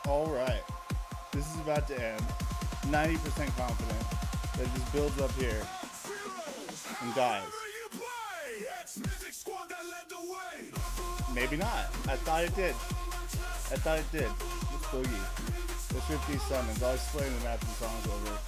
Alright. This is about to end. 90% confident that it just builds up here and dies. Maybe not. I thought it did. Let's boogie. Let's rip these summons. I'll explain them after the song's over.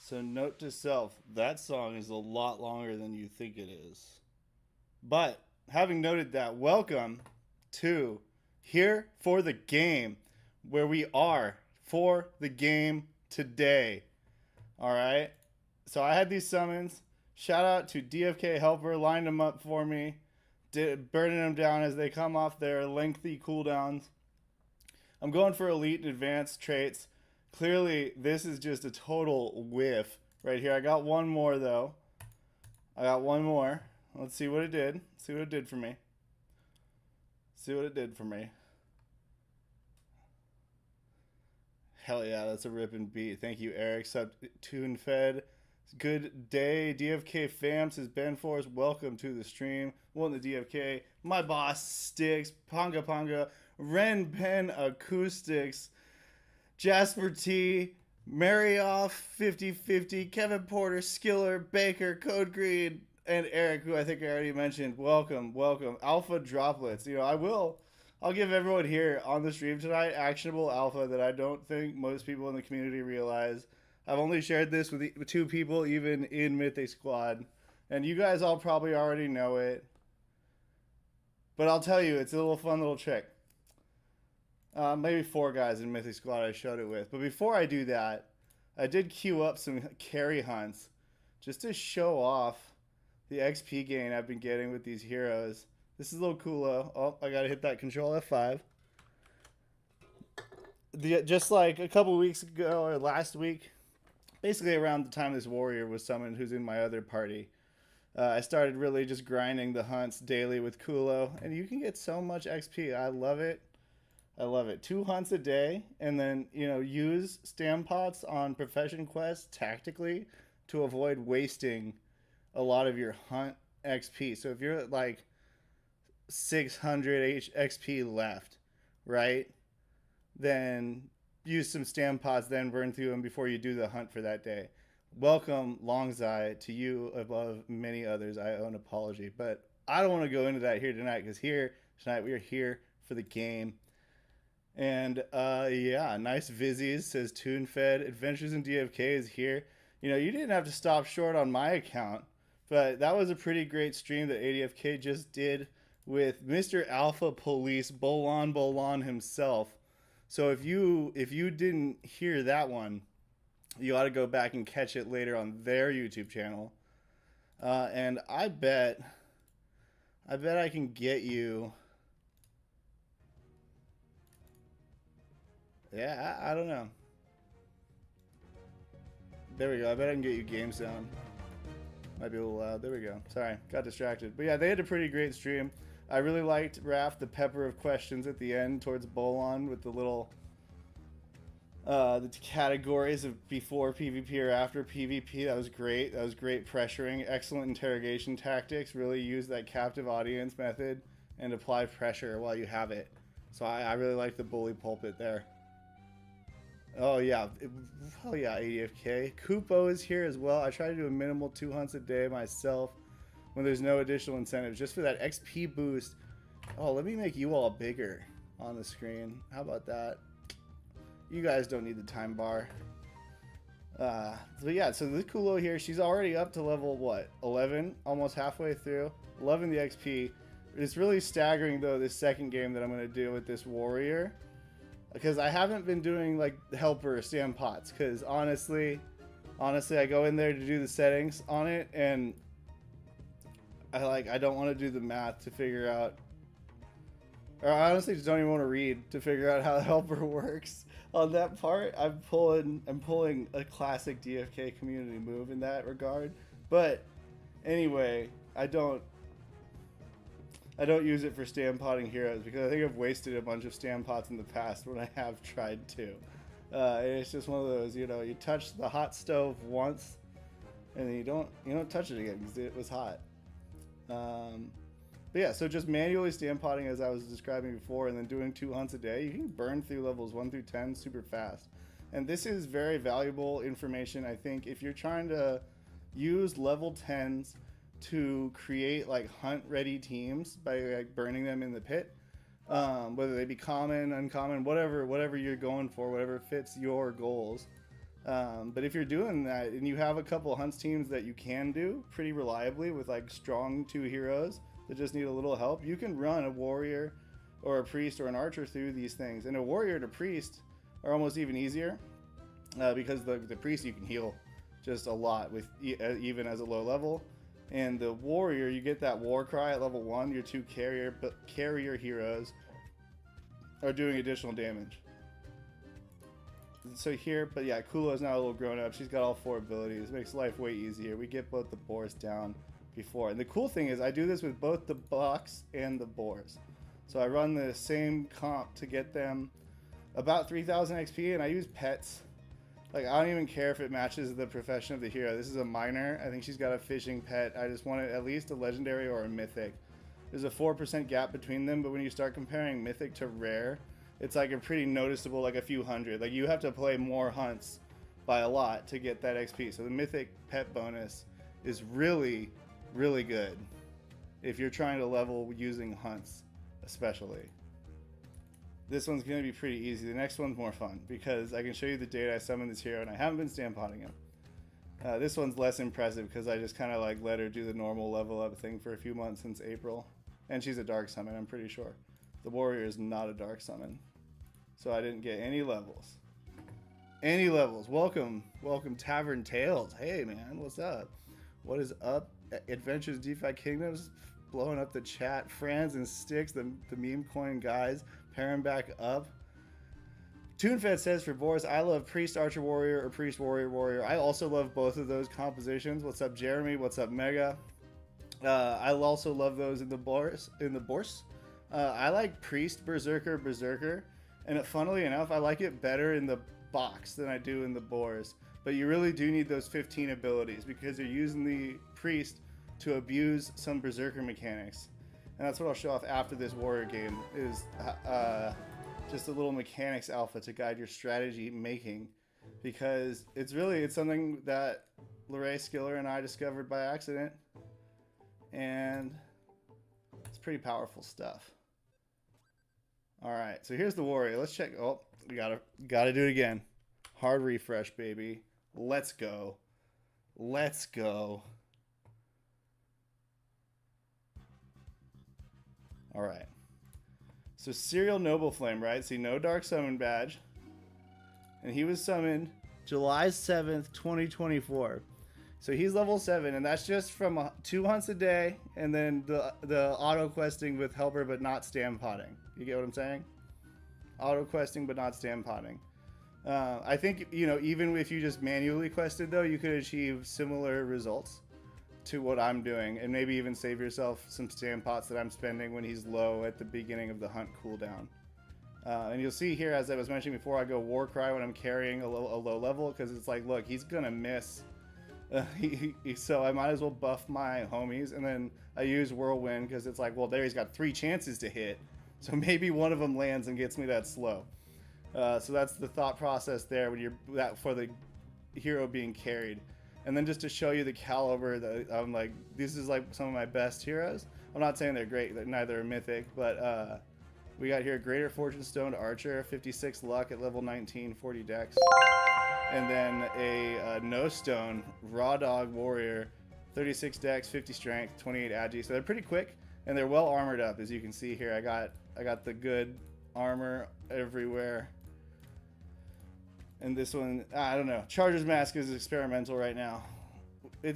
So note to self, that song is a lot longer than you think it is. But having noted that, welcome to Here for the Game, where we are for the game today. Alright? So I had these summons. Shout out to DFK Helper, lined them up for me, burning them down as they come off their lengthy cooldowns. I'm going for elite and advanced traits. Clearly, this is just a total whiff right here. I got one more, though. Let's see what it did. See what it did for me. Hell yeah, that's a ripping beat. Thank you, Eric. Tune Fed. Good day, DFK fam, says Ben Force. Welcome to the stream. One the DFK. My boss, Sticks. Ponga Ponga. Ren Pen Acoustics. Jasper T, Marioff, 50/50, Kevin Porter, Skiller, Baker, Code Green, and Eric, who I think I already mentioned. Welcome. Alpha droplets. I'll give everyone here on the stream tonight actionable alpha that I don't think most people in the community realize. I've only shared this with 2 people, even in Mythic Squad, and you guys all probably already know it. But I'll tell you, it's a fun little trick. Maybe 4 guys in Mythic Squad I showed it with. But before I do that, I did queue up some carry hunts just to show off the XP gain I've been getting with these heroes. This is a little coolo. Oh, I gotta hit that control F5. Just like a couple weeks ago or last week, basically around the time this warrior was summoned who's in my other party, I started really just grinding the hunts daily with Kulo, and you can get so much XP. I love it. 2 hunts a day, and then, use stam pots on profession quests tactically to avoid wasting a lot of your hunt XP. So if you're at like 600 XP left, right, then use some stam pots, then burn through them before you do the hunt for that day. Welcome, Longzai, to you above many others. I owe an apology, but I don't want to go into that here tonight, because tonight we are here for the game. And yeah, nice Vizzies, says TuneFed. Adventures in DFK is here. You didn't have to stop short on my account, but that was a pretty great stream that ADFK just did with Mr. Alpha Police, Bolon himself. So if you didn't hear that one, you ought to go back and catch it later on their YouTube channel. And I bet I can get you. Yeah, I don't know. There we go. I bet I can get you game sound. Might be a little loud. There we go. Sorry, got distracted. But yeah, they had a pretty great stream. I really liked Raph, the pepper of questions at the end towards Bolon with the little the categories of before PvP or after PvP. That was great. That was great pressuring. Excellent interrogation tactics. Really use that captive audience method and apply pressure while you have it. So I really like the bully pulpit there. Oh yeah, ADFK. Kupo is here as well. I try to do a minimal 2 hunts a day myself when there's no additional incentives, just for that XP boost. Oh, let me make you all bigger on the screen. How about that? You guys don't need the time bar. But yeah, so this Kulo here, she's already up to level, what, 11? Almost halfway through. Loving the XP. It's really staggering, though, this second game that I'm going to do with this warrior, because I haven't been doing like helper stam pots, because honestly I go in there to do the settings on it, and I don't want to do the math to figure out, or I honestly just don't even want to read to figure out how the helper works on that part. I'm pulling a classic DFK community move in that regard. But anyway, I I don't use it for stand potting heroes because I think I've wasted a bunch of stand pots in the past when I have tried to. It's just one of those, you know, you touch the hot stove once and then you don't touch it again because it was hot. But yeah, so just manually stand potting as I was describing before, and then doing 2 hunts a day, you can burn through levels 1 through 10 super fast. And this is very valuable information, I think, if you're trying to use level 10s to create like hunt ready teams by like burning them in the pit, whether they be common, uncommon, whatever you're going for, whatever fits your goals. But if you're doing that and you have a couple hunts teams that you can do pretty reliably with like strong 2 heroes that just need a little help, you can run a warrior or a priest or an archer through these things. And a warrior and a priest are almost even easier because the priest you can heal just a lot with even as a low level. And the warrior, you get that war cry at level 1, your 2 carrier heroes are doing additional damage. So here, but yeah, Kula is now a little grown up. She's got all 4 abilities. It makes life way easier. We get both the boars down before. And the cool thing is I do this with both the bucks and the boars. So I run the same comp to get them about 3,000 XP, and I use pets. Like, I don't even care if it matches the profession of the hero. This is a minor. I think she's got a fishing pet. I just wanted at least a legendary or a mythic. There's a 4% gap between them, but when you start comparing mythic to rare, it's like a pretty noticeable, like a few hundred. Like, you have to play more hunts by a lot to get that XP. So the mythic pet bonus is really, really good if you're trying to level using hunts, especially. This one's going to be pretty easy. The next one's more fun because I can show you the date I summoned this hero and I haven't been stand potting him. This one's less impressive because I just kind of like let her do the normal level up thing for a few months since April. And she's a dark summon, I'm pretty sure. The warrior is not a dark summon. So I didn't get any levels. Any levels. Welcome. Welcome Tavern Tales. Hey man, what's up? What is up? Adventures DeFi Kingdoms blowing up the chat. Franz and Sticks, the meme coin guys. Pairing back up. TuneFed says for Boris, I love Priest Archer Warrior or Priest Warrior Warrior. I also love both of those compositions. What's up, Jeremy? What's up, Mega? I also love those in the Boris. I like Priest Berserker Berserker, and funnily enough, I like it better in the box than I do in the Boars. But you really do need those 15 abilities because you're using the Priest to abuse some Berserker mechanics. And that's what I'll show off after this warrior game is just a little mechanics alpha to guide your strategy making, because it's something that Lorray Skiller and I discovered by accident, and it's pretty powerful stuff. All right, so here's the warrior. Let's check. Oh, we gotta do it again. Hard refresh, baby. Let's go. Let's go. All right. So Serial Noble Flame, right? See, no Dark Summon badge. And he was summoned July 7th, 2024. So he's level 7, and that's just from 2 hunts a day, and then the auto questing with helper but not stand potting. You get what I'm saying? Auto questing but not stand potting. I think, you know, even if you just manually quested though, you could achieve similar results to what I'm doing, and maybe even save yourself some stand pots that I'm spending when he's low at the beginning of the hunt cooldown. And you'll see here, as I was mentioning before, I go war cry when I'm carrying a low level, because it's like, look, he's gonna miss. So I might as well buff my homies, and then I use whirlwind because it's like, well, there he's got 3 chances to hit, so maybe one of them lands and gets me that slow. So that's the thought process there when you're for the hero being carried. And then just to show you the caliber that I'm like, this is like some of my best heroes. I'm not saying they're great, they're neither are mythic, but we got here Greater Fortune Stone Archer, 56 luck at level 19, 40 dex. And then a no stone Raw Dog Warrior, 36 dex, 50 strength, 28 agi. So they're pretty quick and they're well armored up, as you can see here. I got the good armor everywhere. And this one, I don't know. Charger's Mask is experimental right now.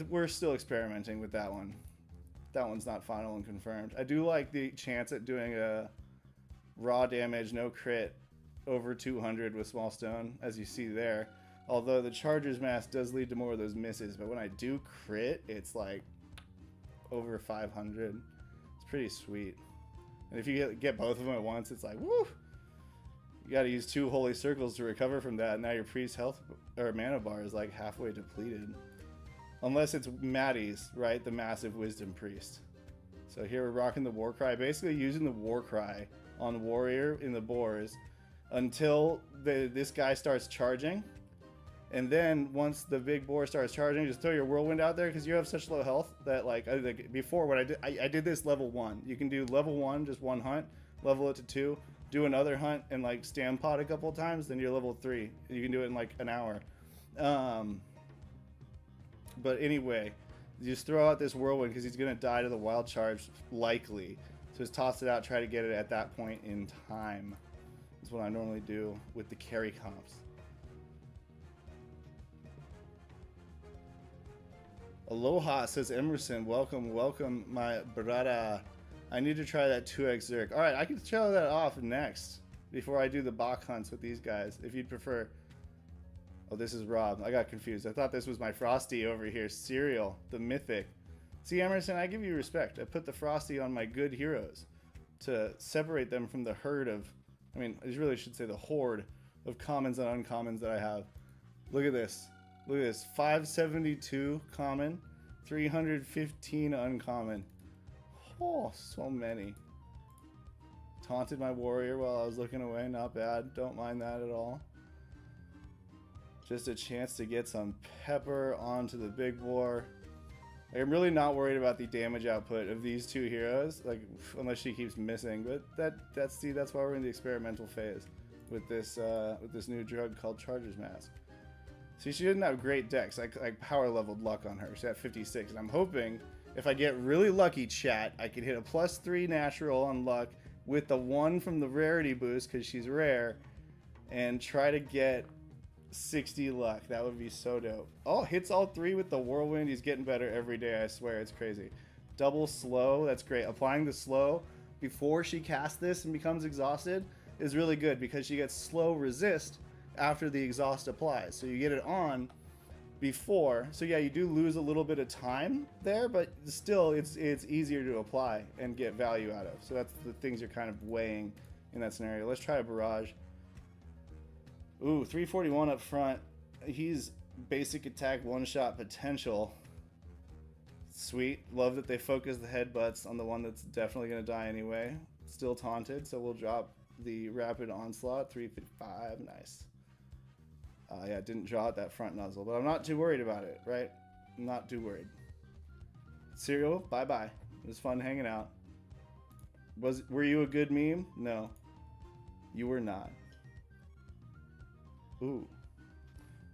We're still experimenting with that one. That one's not final and confirmed. I do like the chance at doing a raw damage, no crit, over 200 with small stone, as you see there. Although the Charger's Mask does lead to more of those misses, but when I do crit, it's like over 500. It's pretty sweet. And if you get both of them at once, it's like, woo! You got to use 2 holy circles to recover from that. Now your priest health or mana bar is like halfway depleted. Unless it's Maddie's, right? The massive wisdom priest. So here we're rocking the war cry. Basically using the war cry on warrior in the boars until this guy starts charging. And then once the big boar starts charging, just throw your whirlwind out there because you have such low health that like before what I did this level 1. You can do level 1, just 1 hunt, level it to 2, do another hunt and like stand pot a couple of times, then you're level 3. You can do it in like an hour. But anyway, you just throw out this whirlwind because he's gonna die to the wild charge likely. So just toss it out, try to get it at that point in time. That's what I normally do with the carry comps. Aloha, says Emerson. Welcome, welcome, my brother. I need to try that 2x Zerk. All right, I can show that off next before I do the Bach hunts with these guys, if you'd prefer. Oh, this is Rob. I got confused. I thought this was my Frosty over here. Cereal, the mythic. See, Emerson, I give you respect. I put the Frosty on my good heroes to separate them from the herd of, I mean, I really should say the horde of commons and uncommons that I have. Look at this. Look at this, 572 common, 315 uncommon. Oh, so many. Taunted my warrior while I was looking away, not bad. Don't mind that at all. Just a chance to get some pepper onto the big boar. Like, I'm really not worried about the damage output of these 2 heroes, like unless she keeps missing. But that's why we're in the experimental phase with this new drug called Charger's Mask. See, she didn't have great decks. I power leveled luck on her. She's at 56, and I'm hoping if I get really lucky, chat, I could hit a +3 natural on luck with the 1 from the rarity boost because she's rare, and try to get 60 luck. That would be so dope. Oh, hits all 3 with the whirlwind. He's getting better every day. I swear, it's crazy. Double slow. That's great. Applying the slow before she casts this and becomes exhausted is really good because she gets slow resist after the exhaust applies. So you get it on before. So yeah, you do lose a little bit of time there, but still it's easier to apply and get value out of. So that's the things you're kind of weighing in that scenario. Let's try a barrage. Ooh, 341 up front. He's basic attack, 1-shot potential. Sweet. Love that they focus the headbutts on the one that's definitely going to die anyway. Still taunted, so we'll drop the rapid onslaught. 355. Nice. Yeah, didn't draw at that front nuzzle, but I'm not too worried about it, right? I'm not too worried. Cereal, bye-bye. It was fun hanging out. Were you a good meme? No. You were not. Ooh.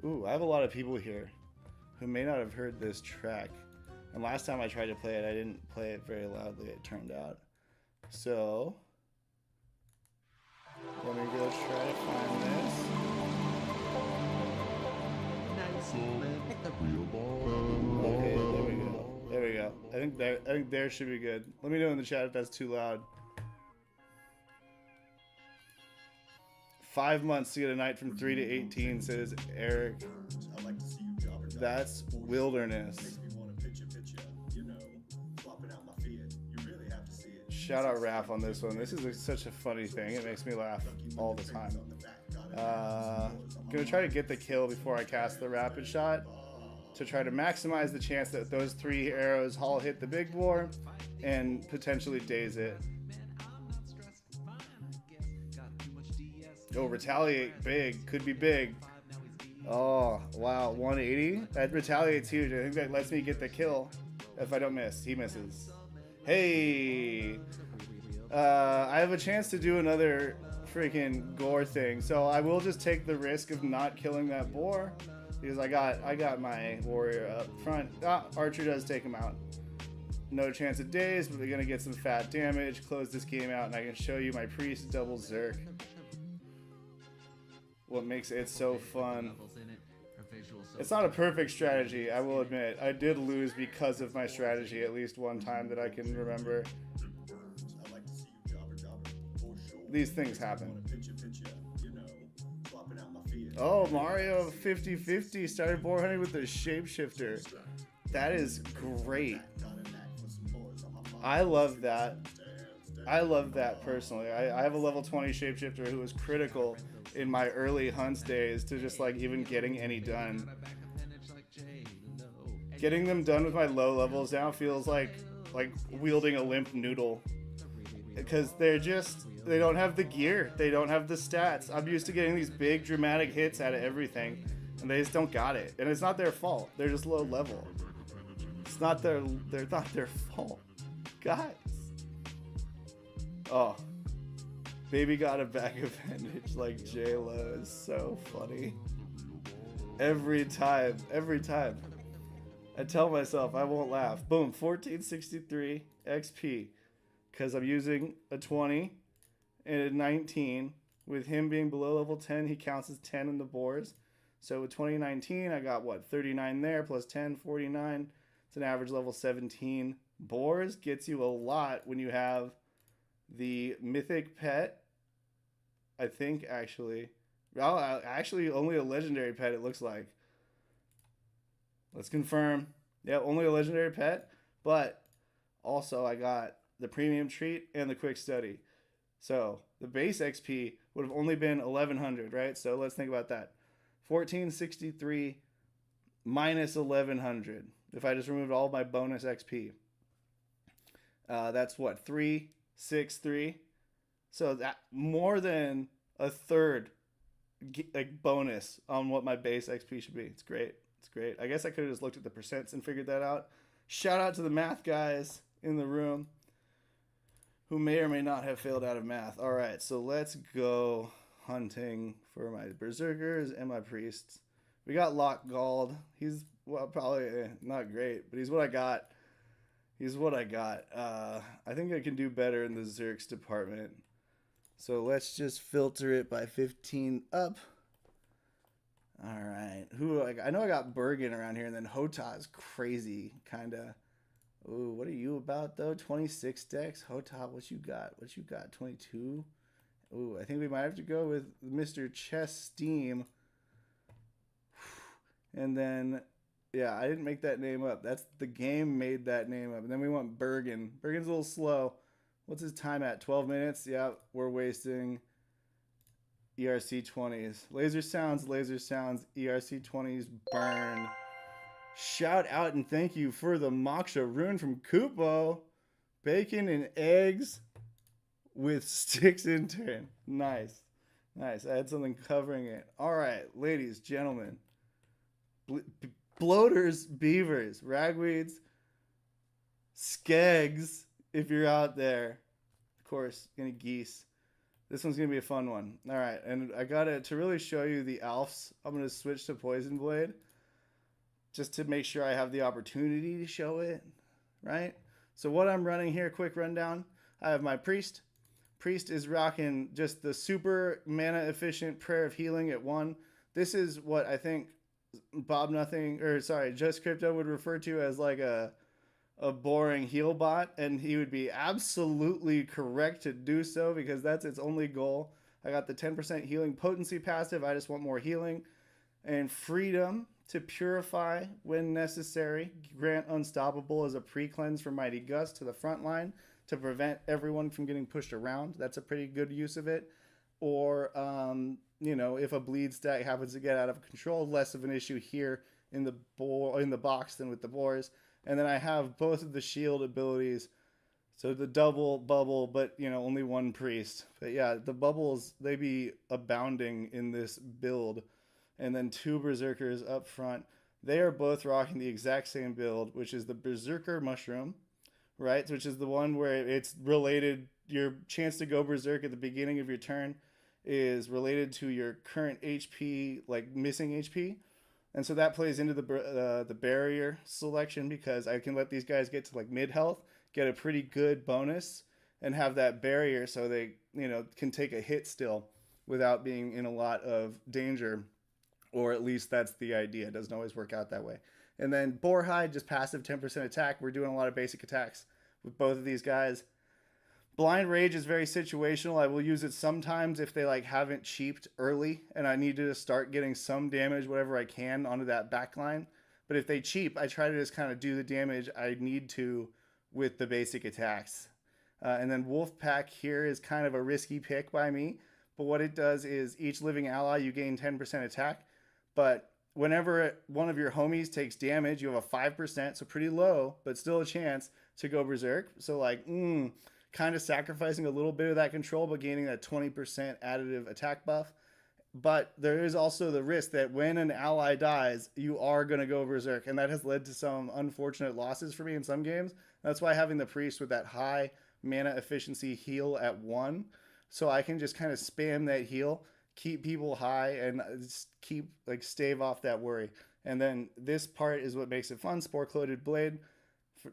Ooh, I have a lot of people here who may not have heard this track. And last time I tried to play it, I didn't play it very loudly, it turned out. So, let me go try to find this. Okay, there we go. There we go. I think there should be good. Let me know in the chat if that's too loud. 5 months to get a knight from 3 to 18, says Eric. That's wilderness. Shout out Raph on this one. This is such a funny thing. It makes me laugh all the time. Gonna try to get the kill before I cast the rapid shot to try to maximize the chance that those 3 arrows all hit the big boar and potentially daze it. Oh, retaliate big. Could be big. Oh, wow. 180? That retaliate's huge. I think that lets me get the kill if I don't miss. He misses. Hey! I have a chance to do another freaking gore thing. So I will just take the risk of not killing that boar because I got my warrior up front. Ah, Archer does take him out. No chance of daze, but we're going to get some fat damage. Close this game out and I can show you my priest double Zerk. What makes it so fun. It's not a perfect strategy, I will admit. I did lose because of my strategy at least one time that I can remember. These things happen. Oh, Mario 50-50 started boar hunting with the shapeshifter. That is great. I love that. I love that personally. I have a level 20 shapeshifter who was critical in my early hunts days to just like even getting any done. Getting them done with my low levels now feels like wielding a limp noodle because they don't have the gear, they don't have the stats. I'm used to getting these big dramatic hits out of everything, and they just don't got it. And it's not their fault. They're just low level. They're not their fault, guys. Oh, baby got a bag of bandage like J Lo is so funny. Every time. I tell myself I won't laugh. Boom, 1463 XP. Because I'm using a 20 and a 19. With him being below level 10, he counts as 10 in the boars. So with 2019, I got what? 39 there, plus 10, 49. It's an average level 17. Boars gets you a lot when you have the mythic pet. I think actually. Well, actually, only a legendary pet, it looks like. Let's confirm. Yeah, only a legendary pet. But also, I got the premium treat and the quick study. So the base XP would have only been 1100, right? So let's think about that. 1463 minus 1100. If I just removed all my bonus XP, that's what, 363. So that more than a third like bonus on what my base XP should be. It's great. It's great. I guess I could have just looked at the percents and figured that out. Shout out to the math guys in the room who may or may not have failed out of math. All right, so let's go hunting for my berserkers and my priests. We got Lock Gald. He's probably not great, but he's what I got. I think I can do better in the Zerks department. So let's just filter it by 15 up. All right. I know I got Bergen around here, and then Hota is crazy, kind of. Ooh, what are you about, though? 26 decks? Hota, what you got? 22? Ooh, I think we might have to go with Mr. Chess Steam. And then, yeah, I didn't make that name up. That's the game made that name up. And then we want Bergen. Bergen's a little slow. What's his time at? 12 minutes? Yeah, we're wasting ERC 20s. Laser sounds, ERC 20s burn. Shout out and thank you for the Moksha rune from Kupo. Bacon and eggs with sticks in turn. Nice. I had something covering it. All right, ladies, gentlemen. Bloaters, beavers, ragweeds, skegs, if you're out there. Of course, any geese. This one's going to be a fun one. All right, and I got to really show you the Alfs, I'm going to switch to Poison Blade just to make sure I have the opportunity to show it, right? So what I'm running here, quick rundown. I have my Priest. Priest is rocking just the super mana efficient Prayer of Healing at 1. This is what I think Just Crypto would refer to as like a boring heal bot, and he would be absolutely correct to do so because that's its only goal. I got the 10% healing potency passive. I just want more healing and freedom to purify when necessary. Grant Unstoppable as a pre-cleanse for Mighty Gust to the front line to prevent everyone from getting pushed around. That's a pretty good use of it. Or, if a bleed stack happens to get out of control, less of an issue here in the box than with the boars. And then I have both of the shield abilities. So the double bubble, but only one priest. But yeah, the bubbles, they be abounding in this build. And then 2 berserkers up front. They are both rocking the exact same build, which is the Berserker Mushroom, right? Which is the one where it's related, your chance to go berserk at the beginning of your turn is related to your current HP, like missing HP. And so that plays into the barrier selection because I can let these guys get to like mid health, get a pretty good bonus, and have that barrier so they can take a hit still without being in a lot of danger, or at least that's the idea. It doesn't always work out that way. And then Boarhide, just passive 10% attack. We're doing a lot of basic attacks with both of these guys. Blind Rage is very situational. I will use it sometimes if they haven't cheaped early and I need to start getting some damage, whatever I can, onto that back line. But if they cheap, I try to just kind of do the damage I need to with the basic attacks. And then Wolf Pack here is kind of a risky pick by me. But what it does is each living ally, you gain 10% attack. But whenever one of your homies takes damage, you have a 5%, so pretty low, but still a chance to go berserk. So, like, kind of sacrificing a little bit of that control, but gaining that 20% additive attack buff. But there is also the risk that when an ally dies, you are going to go berserk, and that has led to some unfortunate losses for me in some games. That's why having the priest with that high mana efficiency heal at 1, so I can just kind of spam that heal, keep people high, and just keep, like, stave off that worry. And then this part is what makes it fun. Spore Coated Blade,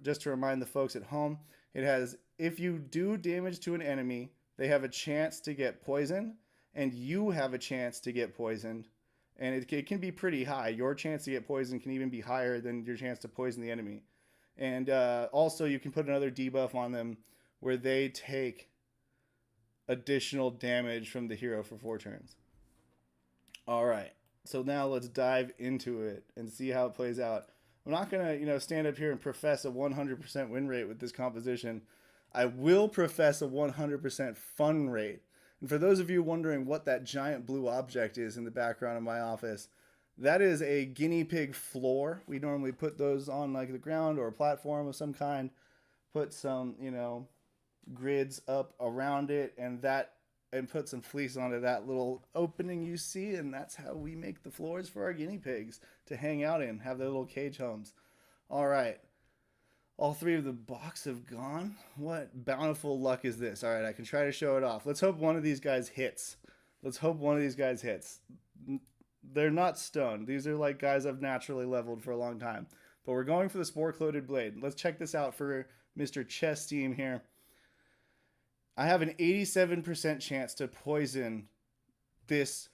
just to remind the folks at home, it has, if you do damage to an enemy, they have a chance to get poisoned, and you have a chance to get poisoned, and it can be pretty high. Your chance to get poisoned can even be higher than your chance to poison the enemy. And also, you can put another debuff on them where they take additional damage from the hero for 4 turns. All right, so now let's dive into it and see how it plays out. I'm not gonna, stand up here and profess a 100% win rate with this composition. I will profess a 100% fun rate. And for those of you wondering what that giant blue object is in the background of my office, that is a guinea pig floor. We normally put those on, like, the ground or a platform of some kind, put some, grids up around it, and put some fleece onto that little opening you see, and that's how we make the floors for our guinea pigs to hang out in, have their little cage homes. All right. All 3 of the box have gone. What bountiful luck is this? All right, I can try to show it off. Let's hope one of these guys hits. They're not stoned. These are like guys I've naturally leveled for a long time. But we're going for the Spore Coated Blade. Let's check this out for Mr. Chess Team here. I have an 87% chance to poison this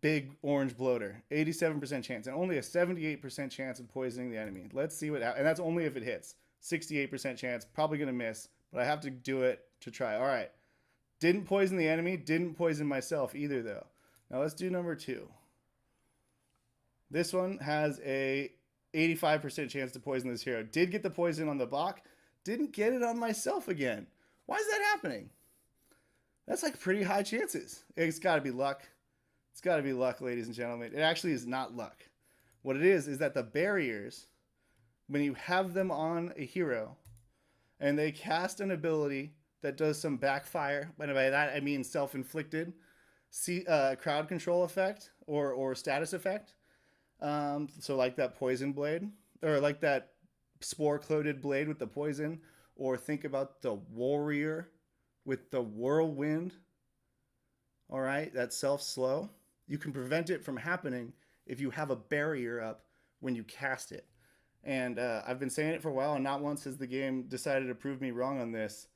big orange bloater. 87% chance, and only a 78% chance of poisoning the enemy. Let's see what, and that's only if it hits. 68% chance, probably going to miss, but I have to do it to try. All right. Didn't poison the enemy, didn't poison myself either, though. Now let's do number 2. This one has a 85% chance to poison this hero. Did get the poison on the block, didn't get it on myself again. Why is that happening? That's like pretty high chances. It's got to be luck. It's got to be luck, ladies and gentlemen. It actually is not luck. What it is that the barriers, when you have them on a hero and they cast an ability that does some backfire, and by that I mean self-inflicted crowd control effect or status effect, so like that poison blade, or like that spore coated blade with the poison, or think about the warrior with the whirlwind. All right, that self-slow. You can prevent it from happening if you have a barrier up when you cast it. And I've been saying it for a while, and not once has the game decided to prove me wrong on this.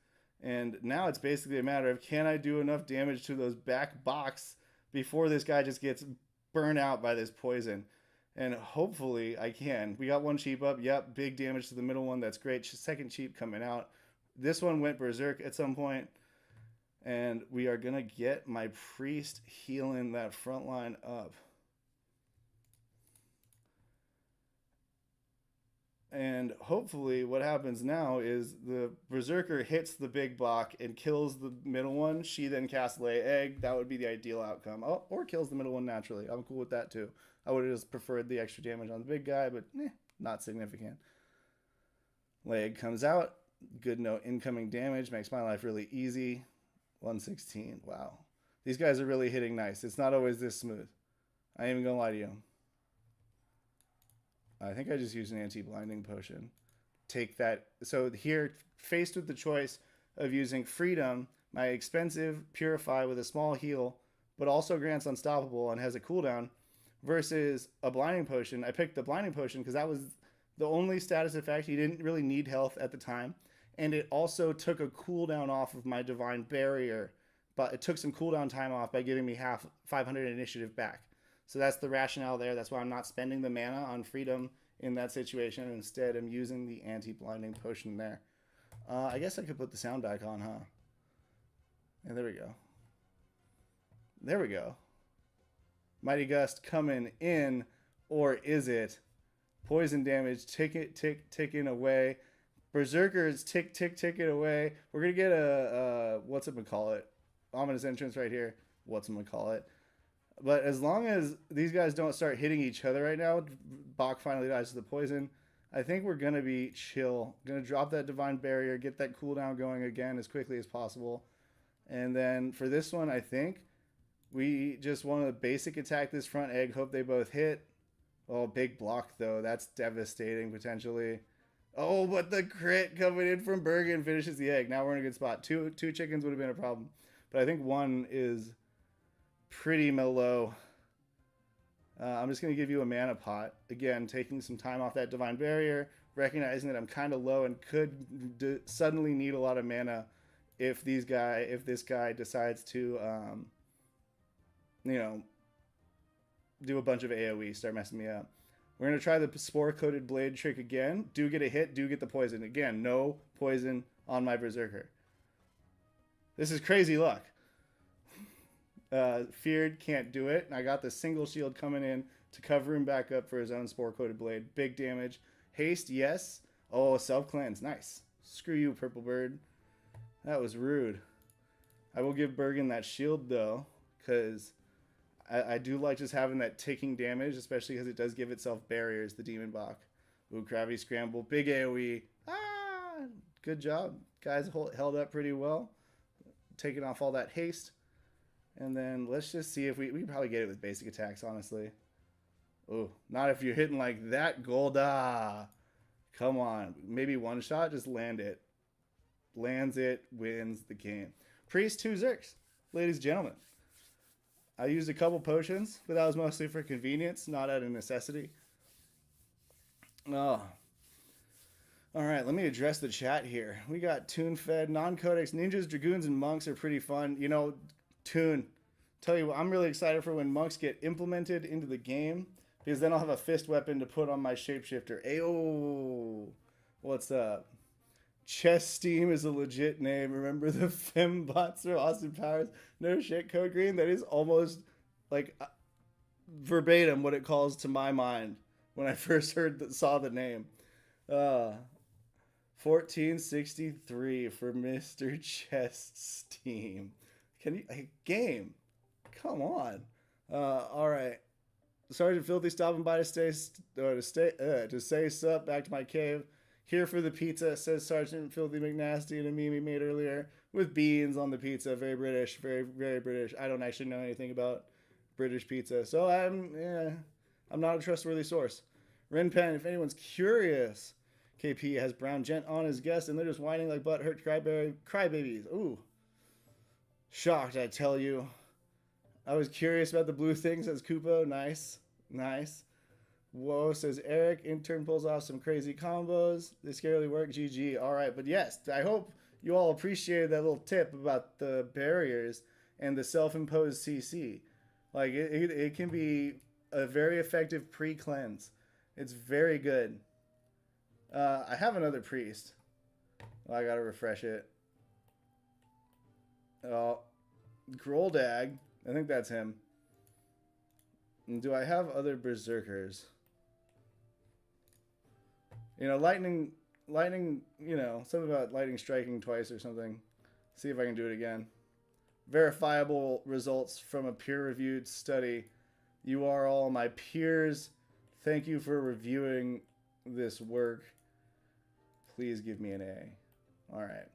And now it's basically a matter of, can I do enough damage to those back box before this guy just gets burnt out by this poison? And hopefully I can. We got one cheap up. Yep, big damage to the middle one. That's great. Second cheap coming out. This one went berserk at some point. And we are going to get my priest healing that front line up. And hopefully what happens now is the berserker hits the big block and kills the middle one. She then casts lay egg. That would be the ideal outcome. Oh, or kills the middle one naturally. I'm cool with that too. I would have just preferred the extra damage on the big guy, but not significant. Lay egg comes out. Good note. Incoming damage makes my life really easy. 116. Wow. These guys are really hitting nice. It's not always this smooth. I ain't even gonna lie to you. I think I just used an anti-blinding potion. Take that. So here, faced with the choice of using Freedom, my expensive Purify with a small heal, but also grants Unstoppable and has a cooldown, versus a blinding potion. I picked the blinding potion because that was the only status effect. He didn't really need health at the time. And it also took a cooldown off of my Divine Barrier, but it took some cooldown time off by giving me 500 initiative back. So that's the rationale there. That's why I'm not spending the mana on Freedom in that situation. Instead, I'm using the anti-blinding potion there. I guess I could put the sound back on, huh? And there we go. There we go. Mighty Gust coming in, or is it? Poison damage ticking away. Berserker is ticking away. We're gonna get a whatchamacallit, ominous entrance right here. Whatchamacallit. But as long as these guys don't start hitting each other right now, Bach finally dies to the poison. I think we're gonna be chill. Gonna drop that divine barrier, get that cooldown going again as quickly as possible. And then for this one, I think we just want to basic attack this front egg. Hope they both hit. Oh, big block though. That's devastating potentially. Oh, but the crit coming in from Bergen finishes the egg. Now we're in a good spot. Two chickens would have been a problem, but I think one is pretty mellow. I'm just going to give you a mana pot. Again, taking some time off that divine barrier, recognizing that I'm kind of low and could suddenly need a lot of mana if this guy decides to, you know, do a bunch of AoE, start messing me up. We're going to try the spore-coated blade trick again. Do get a hit, do get the poison. Again, no poison on my Berserker. This is crazy luck. Feared, can't do it. And I got the single shield coming in to cover him back up for his own spore-coated blade. Big damage. Haste, yes. Oh, self-cleanse. Nice. Screw you, Purple Bird. That was rude. I will give Bergen that shield, though, because I do like just having that ticking damage, especially because it does give itself barriers, the Demon Bach. Ooh, Krabby Scramble. Big AoE. Ah! Good job. Guys held up pretty well. Taking off all that haste. And then let's just see if we can probably get it with basic attacks, honestly. Ooh, not if you're hitting like that, Golda. Come on. Maybe one shot, just land it. Lands it, wins the game. Priest 2 Zerks, ladies and gentlemen. I used a couple potions, but that was mostly for convenience, not out of necessity. Oh. All right, let me address the chat here. We got Toon-fed, non-codex, ninjas, dragoons, and monks are pretty fun. You know, Toon, tell you what, I'm really excited for when monks get implemented into the game, because then I'll have a fist weapon to put on my shapeshifter. Ayo! What's up? Chess Steam is a legit name. Remember the fembots are Austin Powers? No shit, Code Green. That is almost like verbatim what it calls to my mind when I first saw the name. 1463 for Mr. Chess Steam. Can you game? Come on. All right. Sergeant Filthy stopping by to say sup back to my cave. Here for the pizza, says Sergeant Filthy McNasty in a meme he made earlier with beans on the pizza. Very British, very, very British. I don't actually know anything about British pizza, so I'm not a trustworthy source. Renpen, if anyone's curious, KP has Brown Gent on his guest, and they're just whining like butthurt crybabies. Ooh. Shocked, I tell you. I was curious about the blue thing, says Kupo. Nice. Nice. Whoa, says Eric. Intern pulls off some crazy combos. They scarily work. GG. All right, but yes, I hope you all appreciated that little tip about the barriers and the self-imposed CC. Like, it can be a very effective pre-cleanse. It's very good. I have another priest. Oh, I gotta refresh it. Oh, Groldag. I think that's him. And do I have other berserkers? You know, lightning, you know, something about lightning striking twice or something. See if I can do it again. Verifiable results from a peer-reviewed study. You are all my peers. Thank you for reviewing this work. Please give me an A. All right.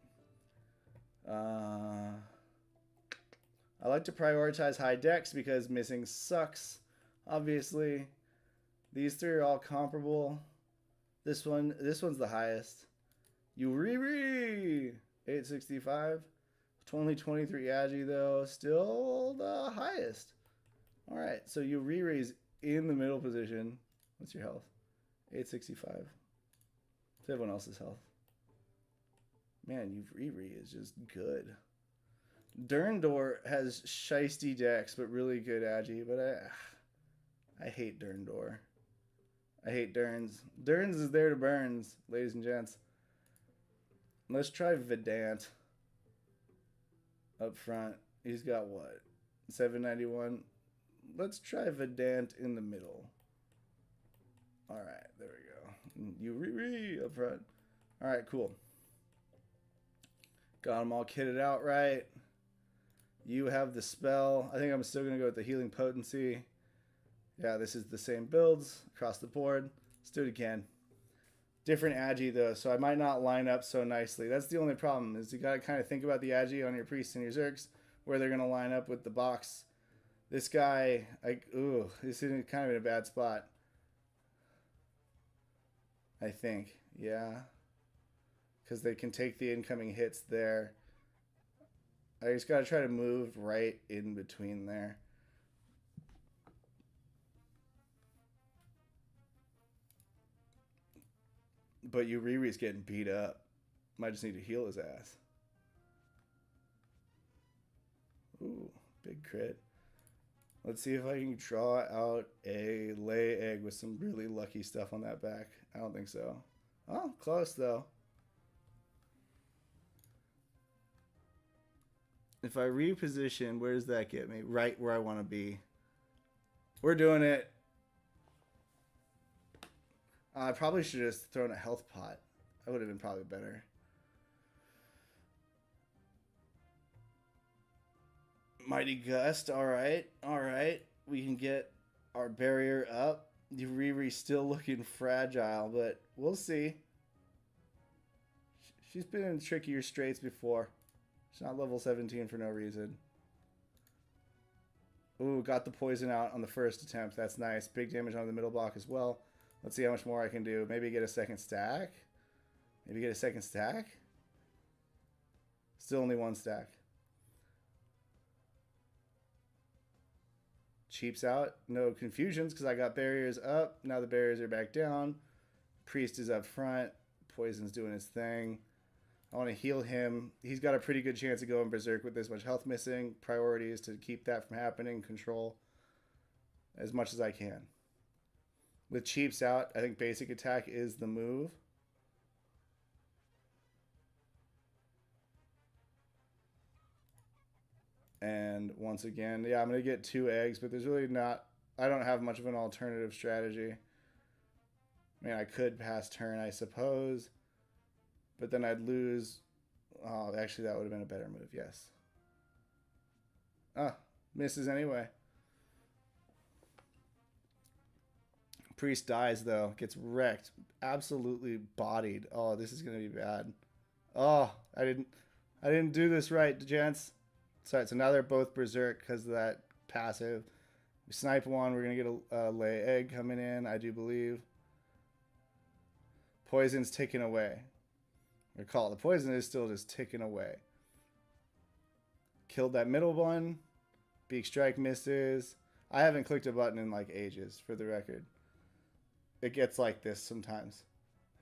I like to prioritize high dex because missing sucks. Obviously, these three are all comparable. This one's the highest. Yuriri 865. Only 23 Agi though, still the highest. All right, so Yuriri's in the middle position. What's your health? 865. What's everyone else's health? Man, Yuriri is just good. Durndor has shisty dex, but really good Agi. But I hate Durndor. I hate Durns. Durns is there to burns, ladies and gents. Let's try Vedant up front. He's got what? 791. Let's try Vedant in the middle. All right, there we go. Yuriri up front. All right, cool. Got them all kitted out right. You have the spell. I think I'm still going to go with the healing potency. Yeah, this is the same builds across the board. Let's do it again. Different agi though, so I might not line up so nicely. That's the only problem, is you got to kind of think about the agi on your priests and your zerks, where they're going to line up with the box. This guy, he's in kind of in a bad spot. I think, yeah. Because they can take the incoming hits there. I just got to try to move right in between there. But Uriri's getting beat up. Might just need to heal his ass. Ooh, big crit. Let's see if I can draw out a lay egg with some really lucky stuff on that back. I don't think so. Oh, close though. If I reposition, where does that get me? Right where I want to be. We're doing it. I probably should have just thrown a health pot. That would have been probably better. Mighty Gust, alright. Alright. We can get our barrier up. Uriri's still looking fragile, but we'll see. She's been in trickier straits before. She's not level 17 for no reason. Ooh, got the poison out on the first attempt. That's nice. Big damage on the middle block as well. Let's see how much more I can do. Maybe get a second stack. Maybe get a second stack. Still only one stack. Cheaps out. No confusions because I got barriers up. Now the barriers are back down. Priest is up front. Poison's doing his thing. I want to heal him. He's got a pretty good chance of going berserk with this much health missing. Priority is to keep that from happening. Control as much as I can. With cheaps out, I think basic attack is the move. And once again, yeah, I'm going to get 2 eggs, but there's really not... I don't have much of an alternative strategy. I mean, I could pass turn, I suppose. But then I'd lose... Oh, actually, that would have been a better move, yes. Ah, misses anyway. Priest dies though, gets wrecked, absolutely bodied. Oh, this is gonna be bad. Oh, I didn't do this right, gents. Sorry, so now they're both berserk because of that passive. We snipe one, we're gonna get a lay egg coming in, I do believe. Poison's ticking away. Recall, the poison is still just ticking away. Killed that middle one. Beak strike misses. I haven't clicked a button in like ages, for the record. It gets like this sometimes.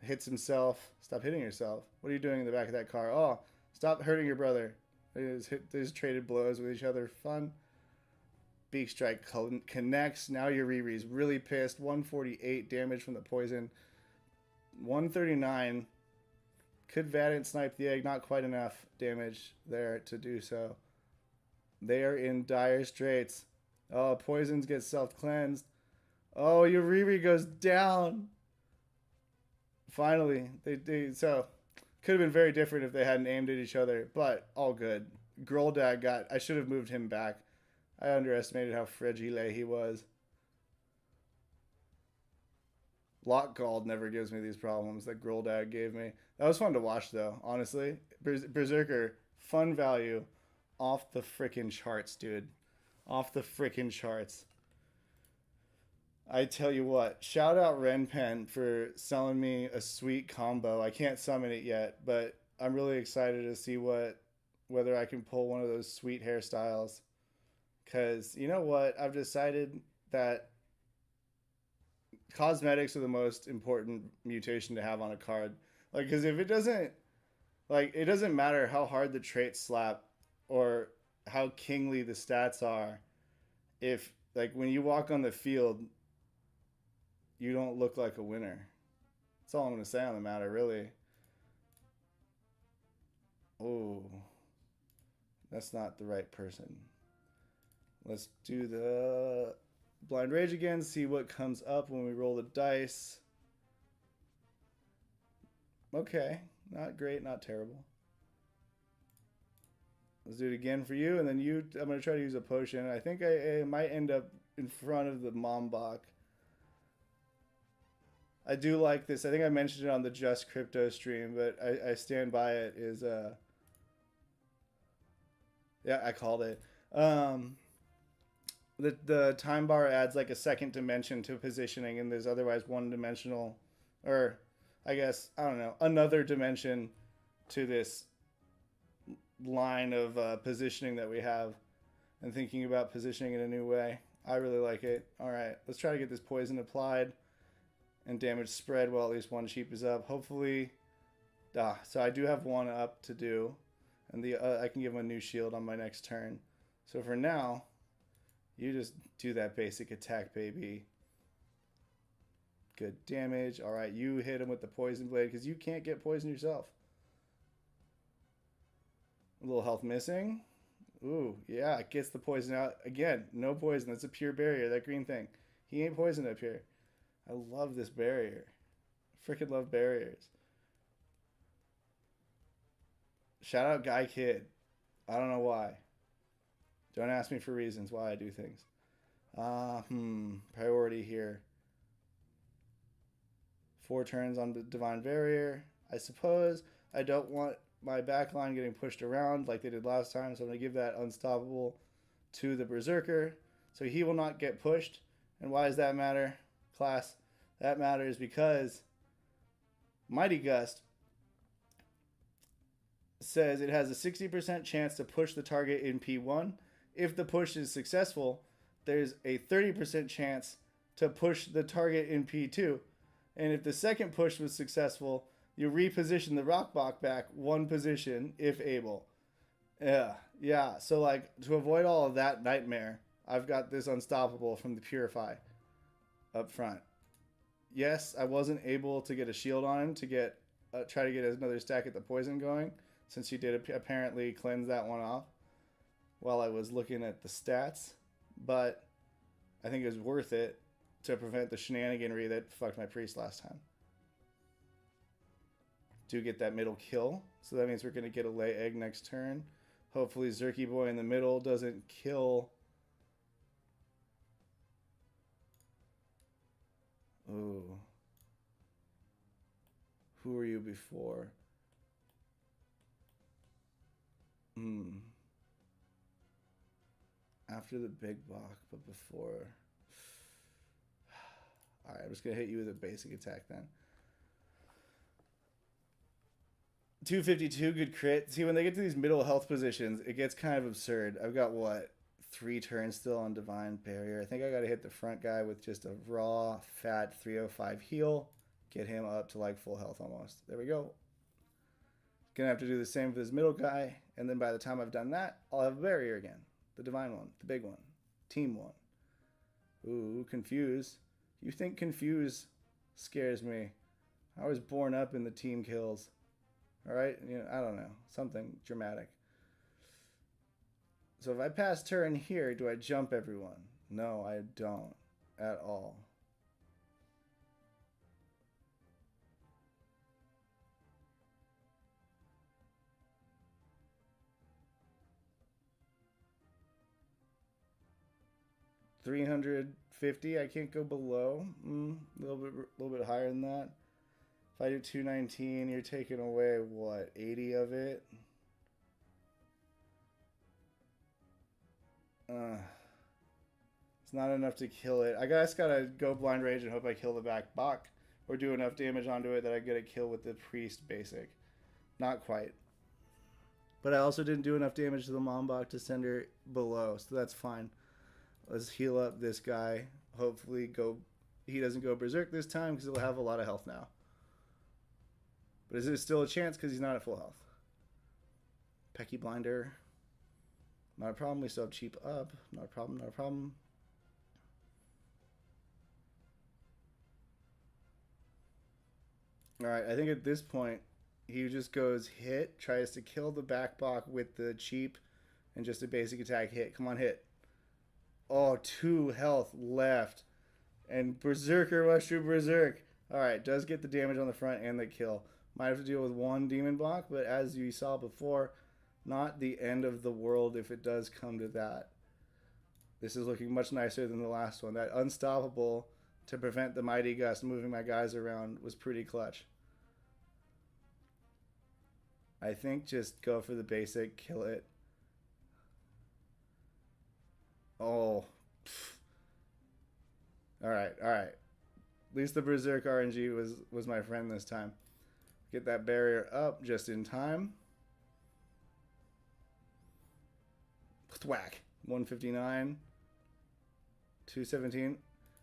Hits himself. Stop hitting yourself. What are you doing in the back of that car? Oh, stop hurting your brother. They just traded blows with each other. Fun. Beak strike connects. Now Uriri's really pissed. 148 damage from the poison. 139. Could Vadant snipe the egg? Not quite enough damage there to do so. They are in dire straits. Oh, poisons get self-cleansed. Oh, Uriri goes down. Finally, so could have been very different if they hadn't aimed at each other, but all good. Groldag got... I should have moved him back. I underestimated how fragile he was. Lockgald never gives me these problems that Groldag gave me. That was fun to watch, though, honestly. Berserker, fun value, off the frickin' charts, dude. Off the frickin' charts. I tell you what, shout out Renpen for selling me a sweet combo. I can't summon it yet, but I'm really excited to see whether I can pull one of those sweet hairstyles. Because, you know what? I've decided that cosmetics are the most important mutation to have on a card. Like, because if it doesn't... Like, it doesn't matter how hard the traits slap or how kingly the stats are. If, like, when you walk on the field... you don't look like a winner. That's all I'm going to say on the matter, really. Oh, that's not the right person. Let's do the Blind Rage again, see what comes up when we roll the dice. Okay. Not great, not terrible. Let's do it again for you, and then you. I'm gonna try to use a potion. I think I might end up in front of the Mombach. I do like this. I think I mentioned it on the Just Crypto stream, but I stand by it. Is yeah, I called it. The time bar adds like a second dimension to positioning, and there's otherwise one dimensional, or I guess I don't know, another dimension to this line of positioning that we have, and thinking about positioning in a new way. I really like it. All right, let's try to get this poison applied and damage spread while at least one sheep is up. Hopefully, so I do have one up to do, and I can give him a new shield on my next turn. So for now, you just do that basic attack, baby. Good damage. All right, you hit him with the poison blade because you can't get poisoned yourself. A little health missing. Ooh, yeah, it gets the poison out. Again, no poison. That's a pure barrier, that green thing. He ain't poisoned up here. I love this barrier. Freaking love barriers. Shout out Guy Kid. I don't know why. Don't ask me for reasons why I do things. Priority here. 4 turns on the Divine Barrier. I suppose I don't want my backline getting pushed around like they did last time, so I'm going to give that Unstoppable to the Berserker. So he will not get pushed. And why does that matter, class? That matters because Mighty Gust says it has a 60% chance to push the target in P1. If the push is successful, there's a 30% chance to push the target in P2. And if the second push was successful, you reposition the Rockbach back 1 position if able. Yeah. So like to avoid all of that nightmare, I've got this Unstoppable from the Purify up front. Yes, I wasn't able to get a shield on him to get try to get another stack at the poison going, since she did apparently cleanse that one off while I was looking at the stats. But I think it was worth it to prevent the shenaniganry that fucked my priest last time. Do get that middle kill, so that means we're going to get a lay egg next turn. Hopefully Zerky Boy in the middle doesn't kill. Ooh. Who were you before? After the big block, but before. Alright, I'm just going to hit you with a basic attack then. 252, good crit. See, when they get to these middle health positions, it gets kind of absurd. I've got, what, 3 turns still on Divine Barrier. I think I got to hit the front guy with just a raw, fat 305 heal. Get him up to, like, full health almost. There we go. Gonna have to do the same for this middle guy, and then by the time I've done that, I'll have a barrier again. The divine one, the big one, team one. Ooh, confuse. You think confuse scares me? I was born up in the team kills. All right, you know, I don't know, something dramatic. So if I pass turn here, do I jump everyone? No, I don't at all. $350. I can't go below. A little bit higher than that. If I do 219, you're taking away what, 80 of it? It's not enough to kill it. I just gotta go blind rage and hope I kill the back Bach, or do enough damage onto it that I get a kill with the priest basic. Not quite. But I also didn't do enough damage to the Mombach to send her below, so that's fine. Let's heal up this guy. Hopefully he doesn't go berserk this time because he'll have a lot of health now. But is there still a chance because he's not at full health? Pecky Blinder. Not a problem. We still have cheap up. Not a problem. Not a problem. Alright, I think at this point, he just goes hit, tries to kill the back Bach with the cheap, and just a basic attack hit. Come on, hit. Oh, 2 health left. And Berserker Mushroom Berserk. Alright, does get the damage on the front and the kill. Might have to deal with one demon block, but as you saw before, not the end of the world if it does come to that. This is looking much nicer than the last one. That unstoppable to prevent the Mighty Gust moving my guys around was pretty clutch. I think just go for the basic, kill it. Oh. Alright, alright. At least the Berserk RNG was my friend this time. Get that barrier up just in time. Thwack. 159. 217.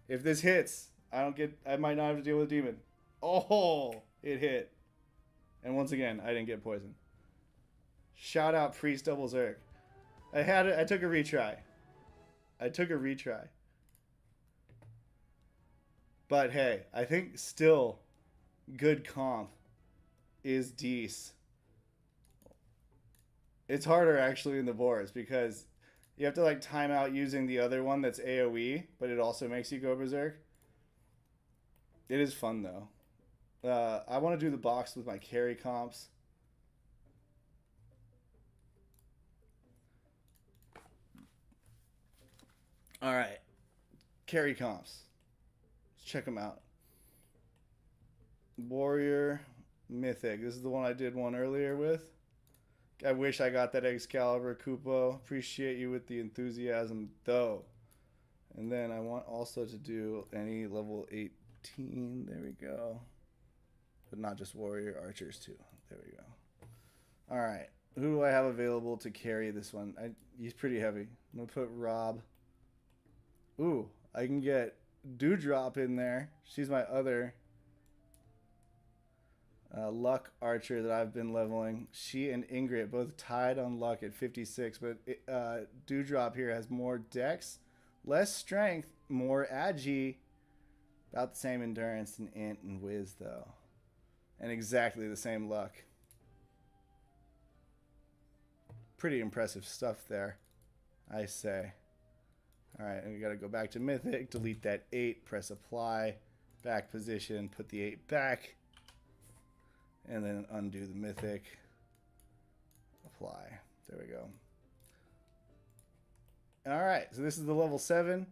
If this hits, I might not have to deal with a demon. Oh, it hit. And once again, I didn't get poisoned. Shout out Priest Double Zerg. I took a retry. But hey, I think still good comp is Deece. It's harder actually in the boards because you have to like time out using the other one that's AoE, but it also makes you go Berserk. It is fun though. I want to do the box with my carry comps. All right, carry comps. Let's check them out. Warrior, Mythic. This is the one I did one earlier with. I wish I got that Excalibur, Kupo. Appreciate you with the enthusiasm, though. And then I want also to do any level 18. There we go. But not just warrior, archers too. There we go. All right. Who do I have available to carry this one? He's pretty heavy. I'm going to put Rob. Ooh, I can get Dewdrop in there. She's my other luck archer that I've been leveling. She and Ingrid both tied on luck at 56, but Dewdrop here has more dex, less strength, more agi, about the same endurance and int and whiz though, and exactly the same luck. Pretty impressive stuff there, I say. All right, and we got to go back to Mythic, delete that 8, press apply, back position, put the 8 back, and then undo the Mythic, apply. There we go. All right, so this is the level 7.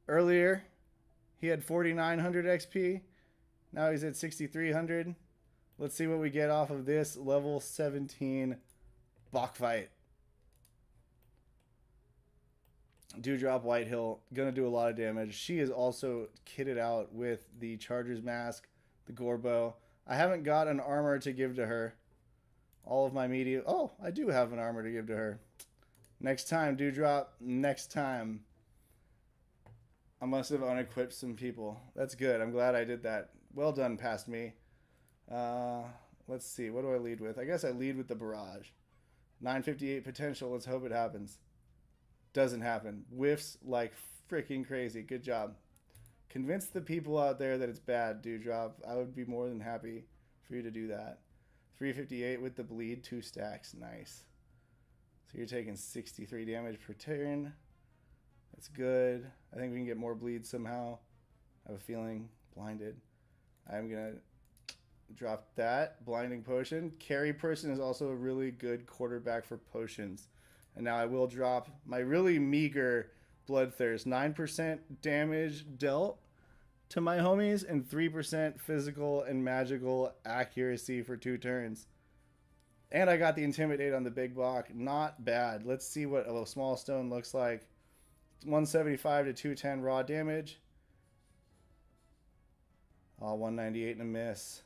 Earlier, he had 4,900 XP. Now he's at 6,300. Let's see what we get off of this level 17 Bach fight. Dewdrop Whitehill, gonna do a lot of damage. She is also kitted out with the Charger's Mask, the Gorbo. I haven't got an armor to give to her. All of my media... Oh, I do have an armor to give to her. Next time, Dewdrop. Next time. I must have unequipped some people. That's good. I'm glad I did that. Well done, past me. Let's see. What do I lead with? I guess I lead with the Barrage. 958 potential. Let's hope it happens. Doesn't happen. Whiffs like freaking crazy. Good job. Convince the people out there that it's bad, Dewdrop. I would be more than happy for you to do that. 358 with the bleed. 2 stacks. Nice. So you're taking 63 damage per turn. That's good. I think we can get more bleed somehow. I have a feeling. Blinded. I'm going to drop that. Blinding potion. Carry person is also a really good quarterback for potions. And now I will drop my really meager Bloodthirst. 9% damage dealt to my homies and 3% physical and magical accuracy for 2 turns. And I got the Intimidate on the big block. Not bad. Let's see what a small stone looks like. 175 to 210 raw damage. Oh, 198 and a miss.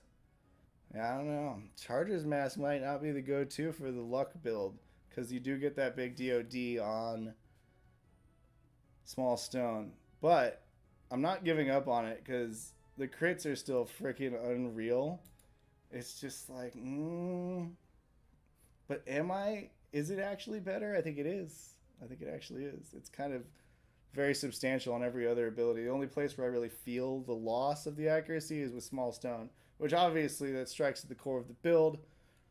Yeah, I don't know. Charger's Mask might not be the go-to for the luck build. Because you do get that big DOD on small stone. But I'm not giving up on it because the crits are still freaking unreal. It's just like, But am I? Is it actually better? I think it is. I think it actually is. It's kind of very substantial on every other ability. The only place where I really feel the loss of the accuracy is with small stone. Which obviously that strikes at the core of the build.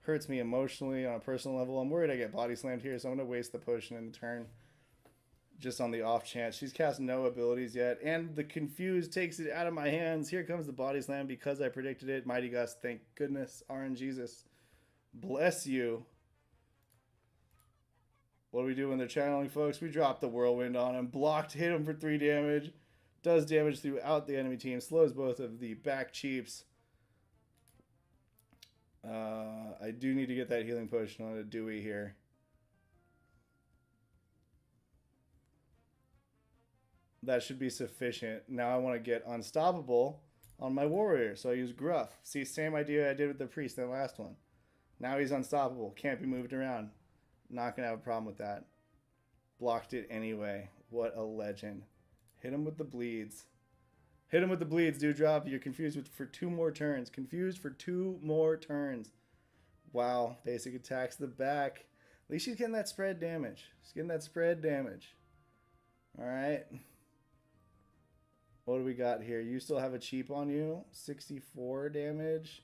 Hurts me emotionally on a personal level. I'm worried I get body slammed here, so I'm going to waste the potion in the turn. just on the off chance. She's cast no abilities yet, and the Confuse takes it out of my hands. Here comes the Body Slam because I predicted it. Mighty Gust, thank goodness. RNGesus, bless you. What do we do when they're channeling, folks? We drop the Whirlwind on him. Blocked, hit him for 3 damage. Does damage throughout the enemy team. Slows both of the back Chiefs. I do need to get that healing potion on a Dewey here. That should be sufficient. Now I want to get Unstoppable on my Warrior. So I use Gruff. See, same idea I did with the Priest in the last one. Now he's unstoppable. Can't be moved around. Not going to have a problem with that. Blocked it anyway. What a legend. Hit him with the bleeds. Hit him with the bleeds, Dewdrop. You're confused for 2 more turns. Confused for 2 more turns. Wow. Basic attacks the back. At least she's getting that spread damage. She's getting that spread damage. Alright. What do we got here? You still have a cheap on you. 64 damage.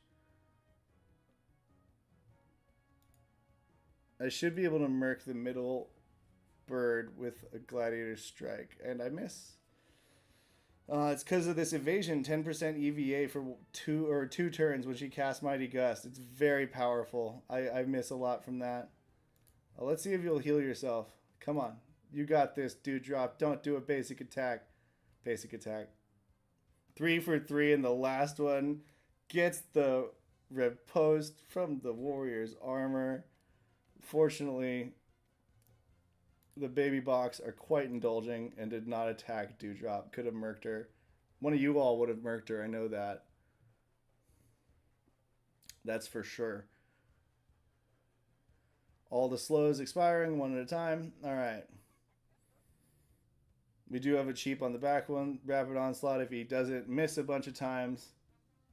I should be able to murk the middle bird with a Gladiator Strike. And I miss. It's because of this evasion. 10% EVA for 2 turns when she casts Mighty Gust. It's very powerful. I miss a lot from that. Let's see if you'll heal yourself. Come on. You got this, Dewdrop. Don't do a basic attack. Basic attack. 3 for 3, and the last one gets the riposte from the Warrior's armor. Fortunately, the baby box are quite indulging and did not attack Dewdrop. Could have murked her. One of you all would have murked her. I know that. That's for sure. All the slows expiring one at a time. All right. We do have a cheap on the back one. Rapid Onslaught if he doesn't miss a bunch of times.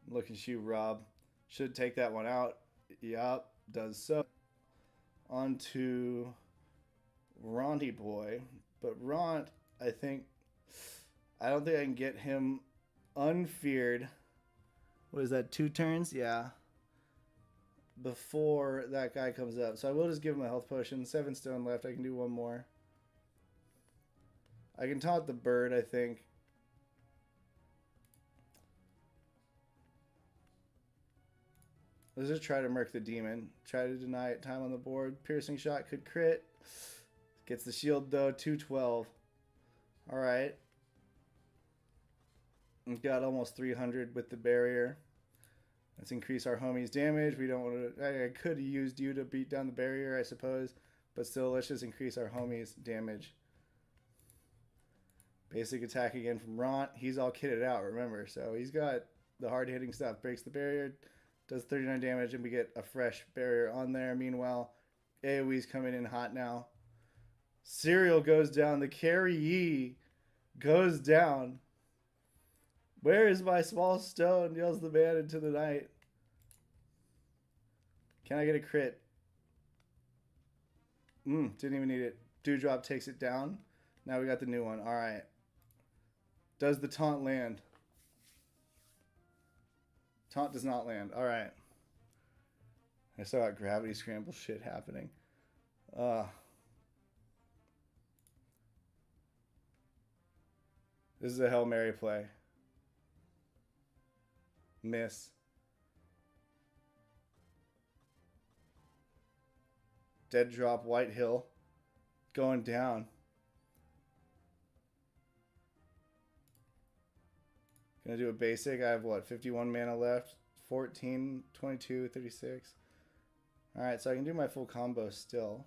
Look at you, Rob. Should take that one out. Yup, does so. On to Ronty Boy. But Ront, I don't think I can get him unfeared. What is that, 2 turns? Yeah. Before that guy comes up. So I will just give him a health potion. 7 stone left. I can do 1 more. I can taunt the bird, I think. Let's just try to murk the demon. Try to deny it time on the board. Piercing shot could crit. Gets the shield though. 212. Alright. We've got almost 300 with the barrier. Let's increase our homie's damage. We don't want to... I could have used you to beat down the barrier, I suppose. But still, let's just increase our homie's damage. Basic attack again from Ront. He's all kitted out, remember. So he's got the hard-hitting stuff. Breaks the barrier, does 39 damage, and we get a fresh barrier on there. Meanwhile, AoE's coming in hot now. Serial goes down. The carryee goes down. Where is my small stone? Yells the man into the night. Can I get a crit? Didn't even need it. Dewdrop takes it down. Now we got the new one. All right. Does the taunt land? Taunt does not land. All right. I saw that gravity scramble shit happening. This is a Hail Mary play. Miss. Dead drop, White Hill. Going down. Gonna do a basic. I have what, 51 mana left? 14, 22, 36. Alright, so I can do my full combo still.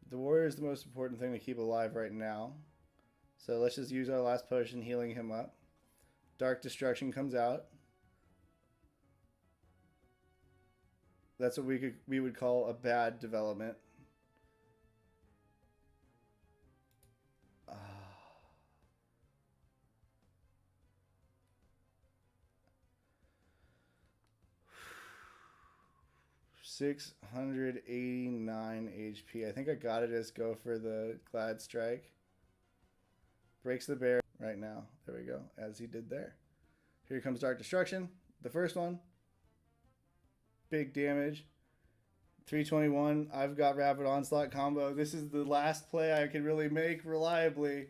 The warrior is the most important thing to keep alive right now. So let's just use our last potion, healing him up. Dark Destruction comes out. That's what we would call a bad development. 689 HP. I think I got it as go for the Glad Strike. Breaks the bear right now. There we go, as he did there. Here comes Dark Destruction. The first one. Big damage. 321. I've got Rapid Onslaught combo. This is the last play I can really make reliably.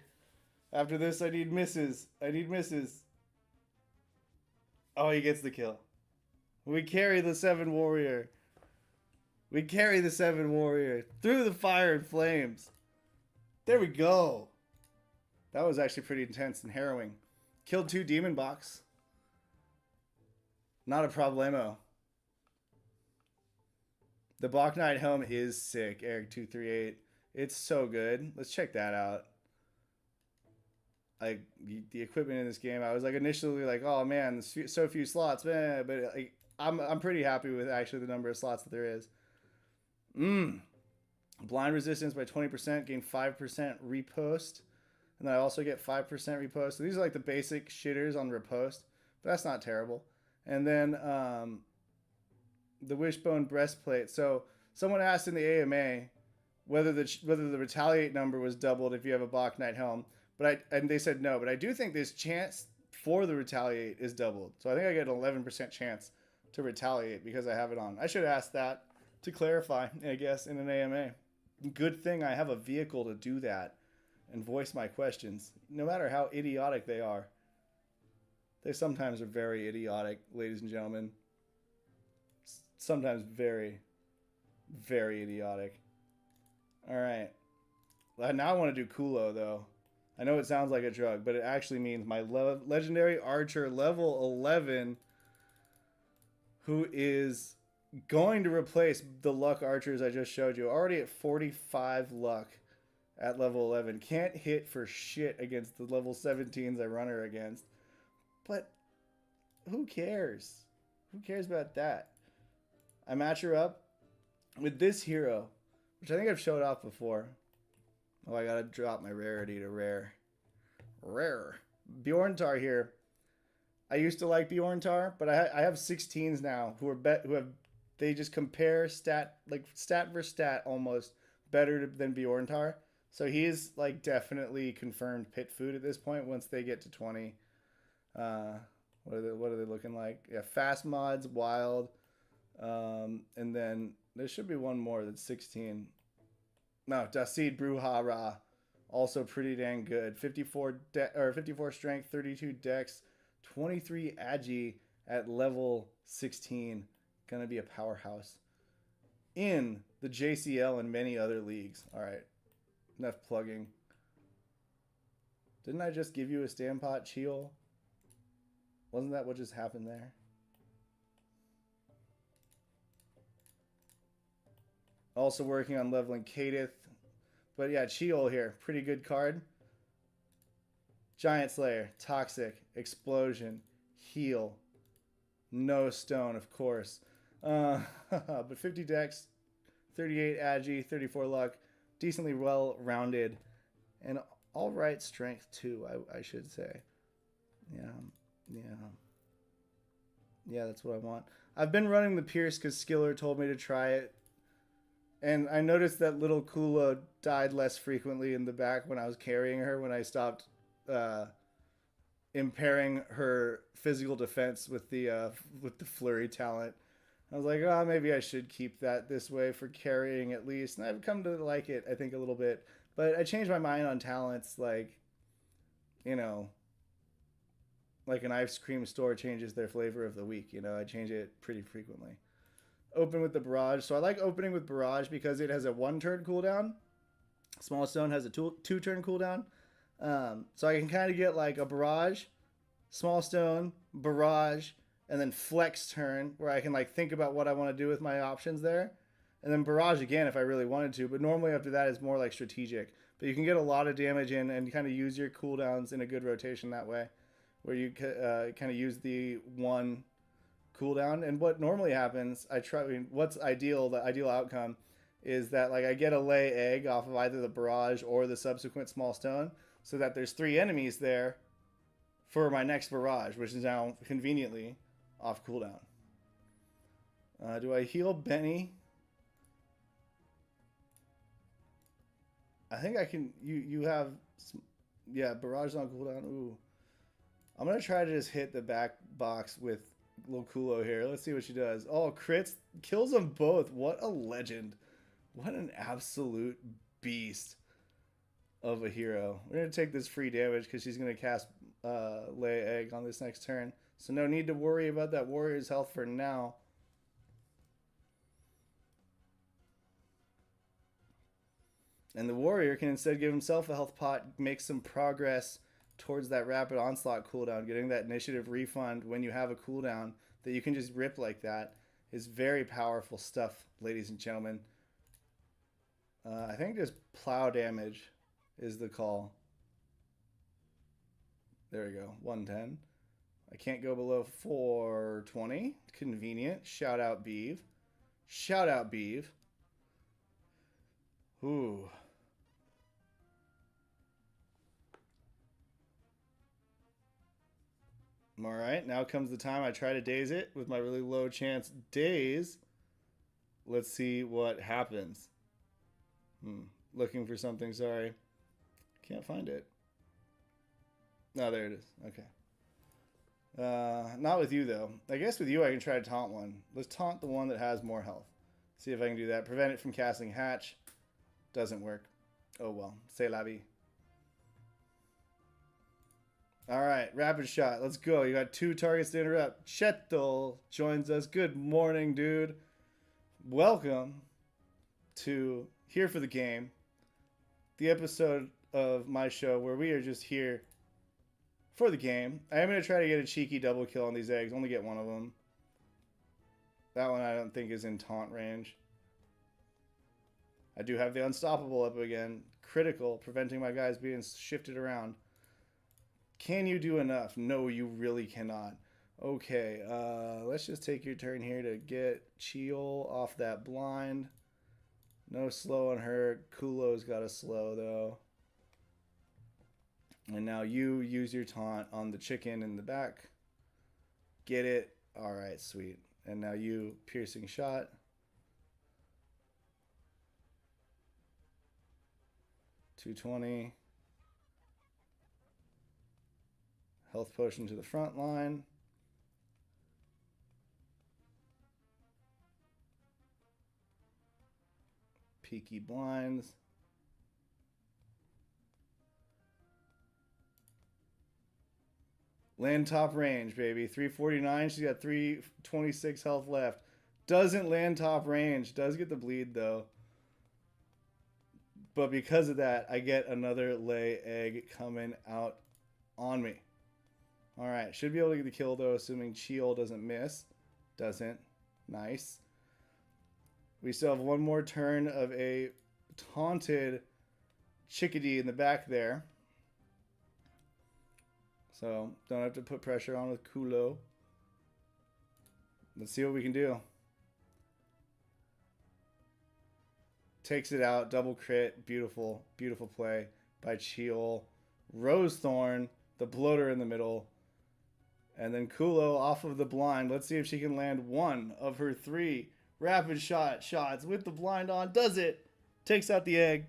After this, I need misses. I need misses. Oh, he gets the kill. We carry the 7 warrior. We carry the 7 warrior through the fire and flames. There we go. That was actually pretty intense and harrowing. Killed 2 demon box. Not a problemo. The Bach Knight Helm is sick, Eric238. It's so good. Let's check that out. Like, the equipment in this game, I was like initially like, oh man, so few slots, man. But like, I'm pretty happy with actually the number of slots that there is. Blind resistance by 20%, gain 5% repost. And then I also get 5% repost. So these are like the basic shitters on repost. But that's not terrible. And then the Wishbone Breastplate. So someone asked in the AMA whether the Retaliate number was doubled if you have a Bach Knight Helm. And they said no. But I do think this chance for the Retaliate is doubled. So I think I get an 11% chance to retaliate because I have it on. I should ask that to clarify, I guess, in an AMA. Good thing I have a vehicle to do that and voice my questions, no matter how idiotic they are. They sometimes are very idiotic, ladies and gentlemen. Sometimes very, very idiotic. All right. Now I want to do Kulo, though. I know it sounds like a drug, but it actually means my legendary archer level 11, who is going to replace the luck archers I just showed you. Already at 45 luck at level 11. Can't hit for shit against the level 17s I run her against. But who cares? Who cares about that? I match her up with this hero, which I think I've showed off before. Oh, I gotta drop my rarity to rare. Rare. Bjorntar here. I used to like Bjorntar, but I have 16s now who have they just compare stat versus stat almost better than Bjorntar. So he's like definitely confirmed pit food at this point once they get to 20. What are they looking like? Yeah, fast mods, wild, and then there should be one more that's 16. No, Dasid Bruhara, also pretty dang good. 54 strength, 32 dex, 23 agi at level 16. Gonna be a powerhouse in the JCL and many other leagues. All right, enough plugging. Didn't I just give you a Stampot Cheel? Wasn't that what just happened there? Also working on leveling Kadith. But yeah, Cheel here. Pretty good card. Giant Slayer. Toxic. Explosion. Heal. No stone, of course. But 50 dex. 38 agi. 34 luck. Decently well-rounded. And alright strength, too, I should say. Yeah, that's what I want. I've been running the Pierce because Skiller told me to try it. And I noticed that little Kula died less frequently in the back when I was carrying her, when I stopped impairing her physical defense with the flurry talent. I was like, oh, maybe I should keep that this way for carrying at least. And I've come to like it, I think, a little bit. But I changed my mind on talents, like, you know, like an ice cream store changes their flavor of the week. You know, I change it pretty frequently. Open with the barrage. So I like opening with barrage because it has a 1-turn cooldown. Small stone has a 2-turn cooldown. So I can kind of get like a barrage, small stone, barrage, and then flex turn where I can like think about what I want to do with my options there. And then barrage again if I really wanted to. But normally after that is more like strategic. But you can get a lot of damage in and kind of use your cooldowns in a good rotation that way. Where you kind of use the one cooldown. And what normally happens, what's ideal, the ideal outcome is that like I get a lay egg off of either the barrage or the subsequent small stone so that there's 3 enemies there for my next barrage, which is now conveniently off cooldown. Do I heal Benny? I think I can. You have yeah, barrage on cooldown. Ooh, I'm gonna try to just hit the back box with little Kulo here. Let's see what she does. Oh, crits Kills them both. What a legend. What an absolute beast of a hero. We're going to take this free damage because she's going to cast Lay Egg on this next turn. So no need to worry about that warrior's health for now. And the warrior can instead give himself a health pot, make some progress towards that rapid onslaught cooldown. Getting that initiative refund when you have a cooldown that you can just rip like that is very powerful stuff, ladies and gentlemen. I think just plow damage is the call. There we go, 110. I can't go below 420. Convenient. Shout out Beeve. Shout out Beeve. Ooh. Alright, now comes the time I try to daze it with my really low chance daze. Let's see what happens. Looking for something, sorry. Can't find it. No, there it is. Okay. Not with you, though. I guess with you I can try to taunt one. Let's taunt the one that has more health. See if I can do that. Prevent it from casting Hatch. Doesn't work. Oh well. C'est la vie. Alright, rapid shot. Let's go. You got 2 targets to interrupt. Cheto joins us. Good morning, dude. Welcome to Here for the Game, the episode of my show where we are just here for the game. I am going to try to get a cheeky double kill on these eggs. Only get one of them. That one I don't think is in taunt range. I do have the Unstoppable up again. Critical, preventing my guys being shifted around. Can you do enough? No, you really cannot. Okay, let's just take your turn here to get Chiol off that blind. No slow on her. Kulo's got a slow, though. And now you use your taunt on the chicken in the back. Get it. All right, sweet. And now you piercing shot. $220. Health potion to the front line. Peaky blinds. Land top range, baby. 349. She's got 326 health left. Doesn't land top range. Does get the bleed, though. But because of that, I get another lay egg coming out on me. Alright. Should be able to get the kill, though, assuming Chiol doesn't miss. Doesn't. Nice. We still have one more turn of a taunted chickadee in the back there. So, don't have to put pressure on with Kulo. Let's see what we can do. Takes it out. Double crit. Beautiful, beautiful play by Chiol. Rosethorn, the bloater in the middle. And then Kulo off of the blind. Let's see if she can land one of her 3 rapid shots with the blind on. Does it. Takes out the egg.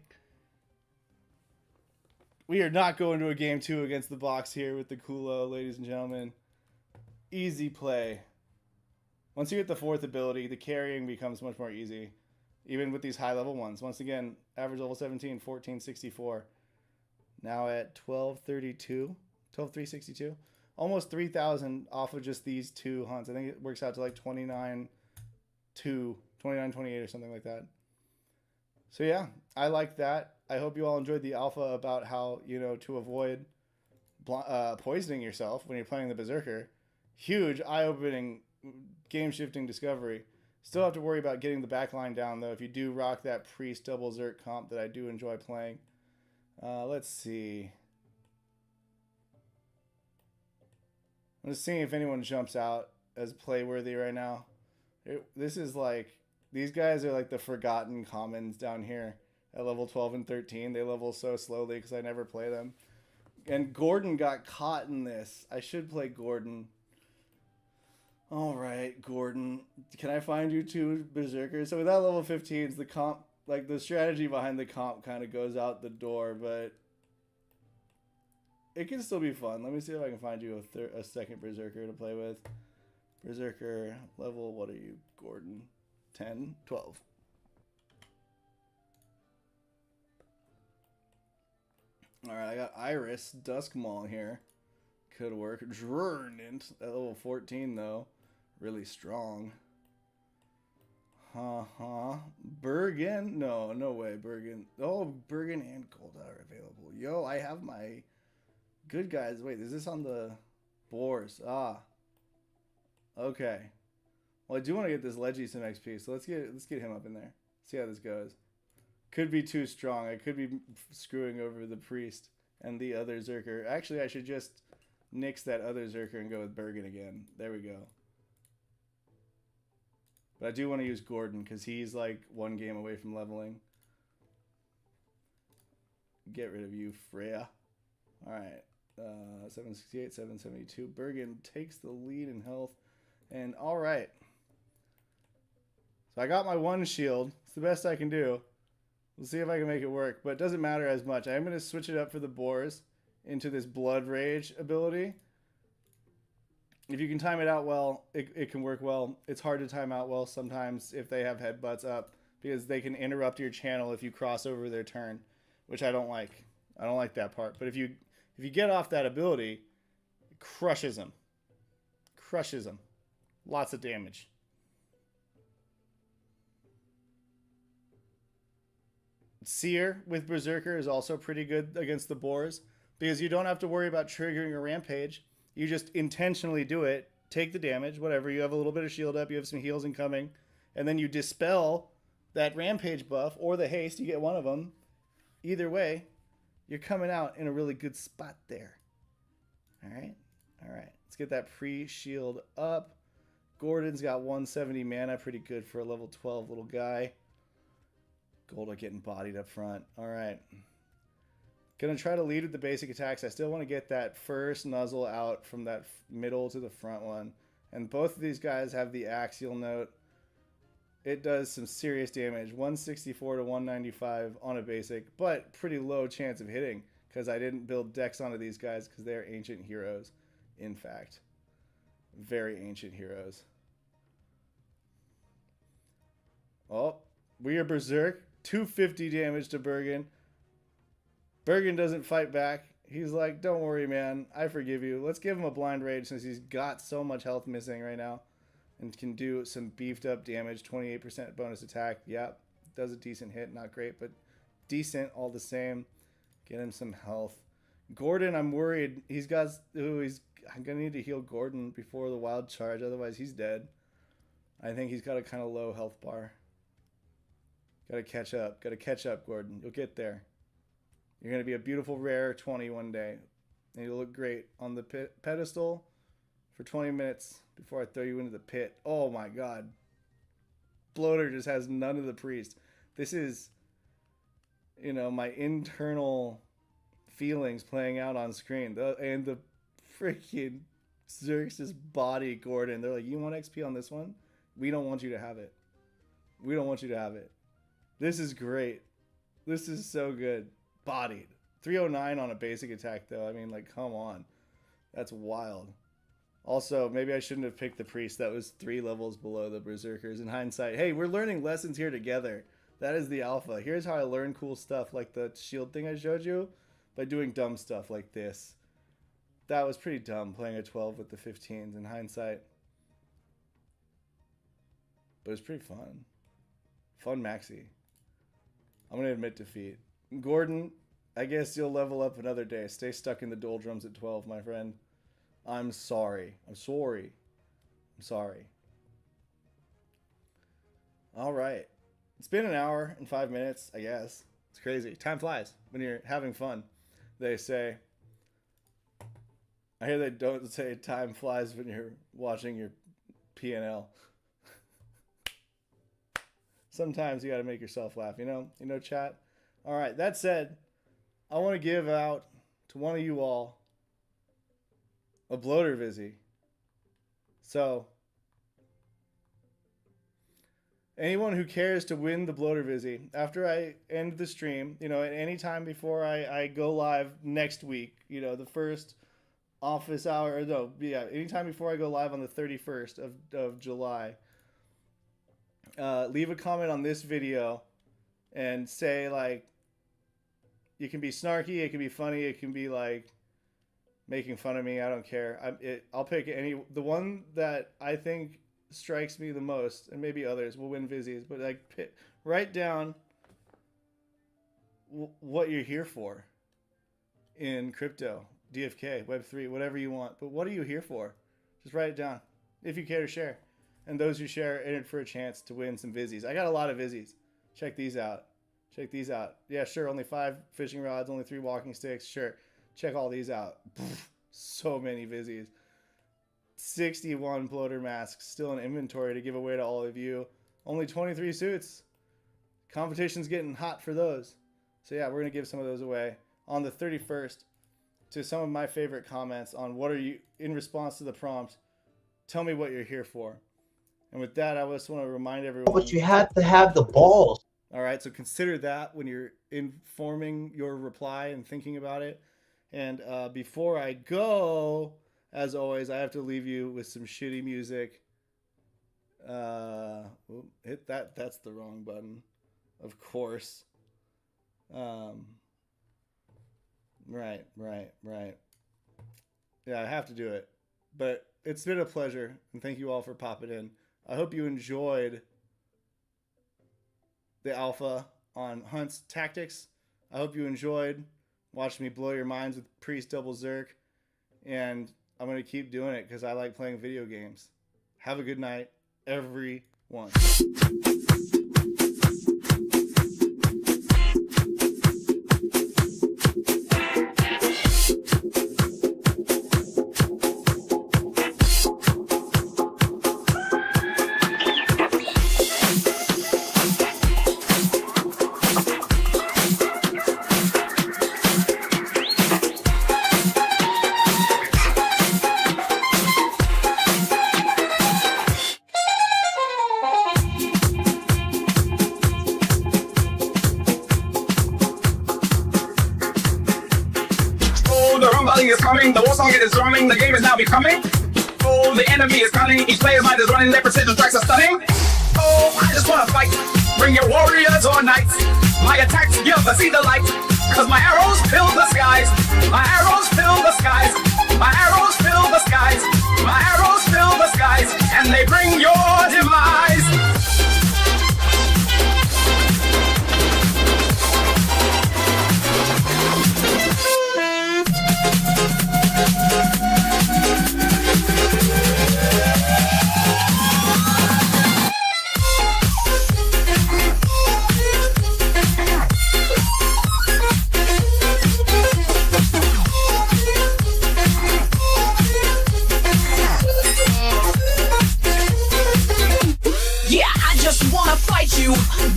We are not going to a game 2 against the box here with the Kulo, ladies and gentlemen. Easy play. Once you get the 4th ability, the carrying becomes much more easy. Even with these high level ones. Once again, average level 17, 1464. Now at 1232. 12362. Almost 3,000 off of just these 2 hunts. I think it works out to like 29.28 or something like that. So yeah, I like that. I hope you all enjoyed the alpha about how, you know, to avoid poisoning yourself when you're playing the Berserker. Huge, eye-opening, game-shifting discovery. Still have to worry about getting the backline down, though, if you do rock that Priest double Zerk comp that I do enjoy playing. Let's see. I'm just seeing if anyone jumps out as playworthy right now. This is like... These guys are like the forgotten commons down here at level 12 and 13. They level so slowly because I never play them. And Gordon got caught in this. I should play Gordon. All right, Gordon. Can I find you 2 Berserkers? So without level 15s, the comp, like the strategy behind the comp kind of goes out the door, but it can still be fun. Let me see if I can find you a second Berserker to play with. Berserker level, what are you, Gordon? 10, 12. All right, I got Iris, Duskmaul here. Could work. Drurnant at level 14 though, really strong. Bergen? No, no way. Bergen. Oh, Bergen and Gold are available. Yo, I have my good guys. Wait, is this on the boars? Ah. Okay. Well, I do want to get this Leggy some XP, so let's get him up in there. See how this goes. Could be too strong. I could be screwing over the priest and the other Zerker. Actually, I should just nix that other Zerker and go with Bergen again. There we go. But I do want to use Gordon because he's like one game away from leveling. Get rid of you, Freya. All right. 768, 772. Bergen takes the lead in health. And all right. So I got my one shield. It's the best I can do. We'll see if I can make it work. But it doesn't matter as much. I'm going to switch it up for the boars into this Blood Rage ability. If you can time it out well, it can work well. It's hard to time out well sometimes if they have headbutts up because they can interrupt your channel if you cross over their turn, which I don't like. I don't like that part. But if you get off that ability, it crushes them. Crushes them. Lots of damage. Seer with Berserker is also pretty good against the boars because you don't have to worry about triggering a rampage. You just intentionally do it, take the damage, whatever. You have a little bit of shield up, you have some heals incoming, and then you dispel that rampage buff or the haste. You get one of them. Either way, you're coming out in a really good spot there. All right. All right. Let's get that pre-shield up. Gordon's got 170 mana, pretty good for a level 12 little guy. Golda getting bodied up front. All right. Gonna try to lead with the basic attacks. I still want to get that first nuzzle out from that middle to the front one. And both of these guys have the axial note. It does some serious damage. 164 to 195 on a basic, but pretty low chance of hitting because I didn't build decks onto these guys because they're ancient heroes. In fact, very ancient heroes. Oh, we are Berserk. 250 damage to Bergen. Bergen doesn't fight back. He's like, don't worry, man. I forgive you. Let's give him a blind rage since he's got so much health missing right now. And can do some beefed up damage. 28% bonus attack. Yep. Does a decent hit. Not great, but decent all the same. Get him some health. Gordon, I'm worried. He's got... Ooh, I'm going to need to heal Gordon before the wild charge. Otherwise, he's dead. I think he's got a kind of low health bar. Got to catch up. Got to catch up, Gordon. You'll get there. You're going to be a beautiful rare 20 one day. And you'll look great on the pedestal for 20 minutes before I throw you into the pit. Oh my god. Bloater just has none of the priest. This is, you know, my internal feelings playing out on screen. And the freaking Xerxes body Gordon. They're like, you want XP on this one? We don't want you to have it. We don't want you to have it. This is great. This is so good. Bodied. 309 on a basic attack, though. I mean, like, come on. That's wild. Also, maybe I shouldn't have picked the priest. That was 3 levels below the berserkers. In hindsight, hey, we're learning lessons here together. That is the alpha. Here's how I learn cool stuff, like the shield thing I showed you, by doing dumb stuff like this. That was pretty dumb, playing a 12 with the 15s in hindsight. But it was pretty fun. Fun maxi. I'm going to admit defeat. Gordon, I guess you'll level up another day. Stay stuck in the doldrums at 12, my friend. I'm sorry. I'm sorry. I'm sorry. All right. It's been an hour and 5 minutes, I guess. It's crazy. Time flies when you're having fun, they say. I hear they don't say time flies when you're watching your P&L. Sometimes you got to make yourself laugh, you know? You know, chat? All right, that said, I want to give out to one of you all a bloater Vizzy. So, anyone who cares to win the bloater Vizzy, after I end the stream, you know, at any time before I go live next week, you know, the first office hour, no, yeah, anytime before I go live on the 31st of July, leave a comment on this video and say, like, you can be snarky, it can be funny, it can be like making fun of me. I don't care. I'll pick the one that I think strikes me the most, and maybe others will win Vizzies. But like, write down what you're here for in crypto, DFK, Web3, whatever you want. But what are you here for? Just write it down if you care to share. And those who share enter for a chance to win some Vizzies. I got a lot of Vizzies. Check these out. Check these out. Yeah, sure. Only 5 fishing rods, only 3 walking sticks. Sure. Check all these out. So many Vizzies. 61 bloater masks still in inventory to give away to all of you. Only 23 suits. Competition's getting hot for those. So yeah, we're going to give some of those away on the 31st to some of my favorite comments on what are you, in response to the prompt, tell me what you're here for. And with that, I just want to remind everyone. But you have to have the balls. All right, so consider that when you're informing your reply and thinking about it. And before I go, as always, I have to leave you with some shitty music. Hit that. That's the wrong button, of course. Right. Yeah, I have to do it. But it's been a pleasure, and thank you all for popping in. I hope you enjoyed the alpha on Hunt's tactics. I hope you enjoyed watching me blow your minds with Priest Double Zerk. And I'm going to keep doing it because I like playing video games. Have a good night, everyone. Is coming, the war song is drumming, the game is now becoming. Oh, the enemy is cunning, each player's mind is running, their precision strikes are stunning. Oh, I just wanna fight, bring your warriors or knights. My attacks give the sea the light, cause my arrows fill the skies. My arrows fill the skies, my arrows fill the skies, my arrows fill the skies, and they bring your demise.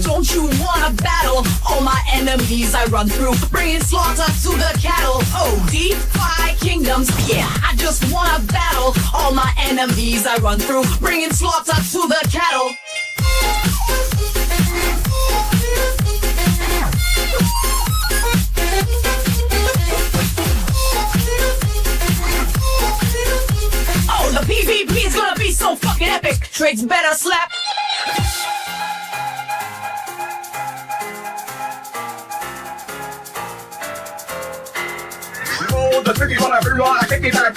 Don't you wanna battle? All my enemies I run through, bringing slaughter to the cattle. Oh, defy kingdoms, yeah, I just wanna battle. All my enemies I run through, bringing slaughter to the cattle. Oh, the PvP is gonna be so fucking epic. Trades better slap. The tricky one, I kick it, I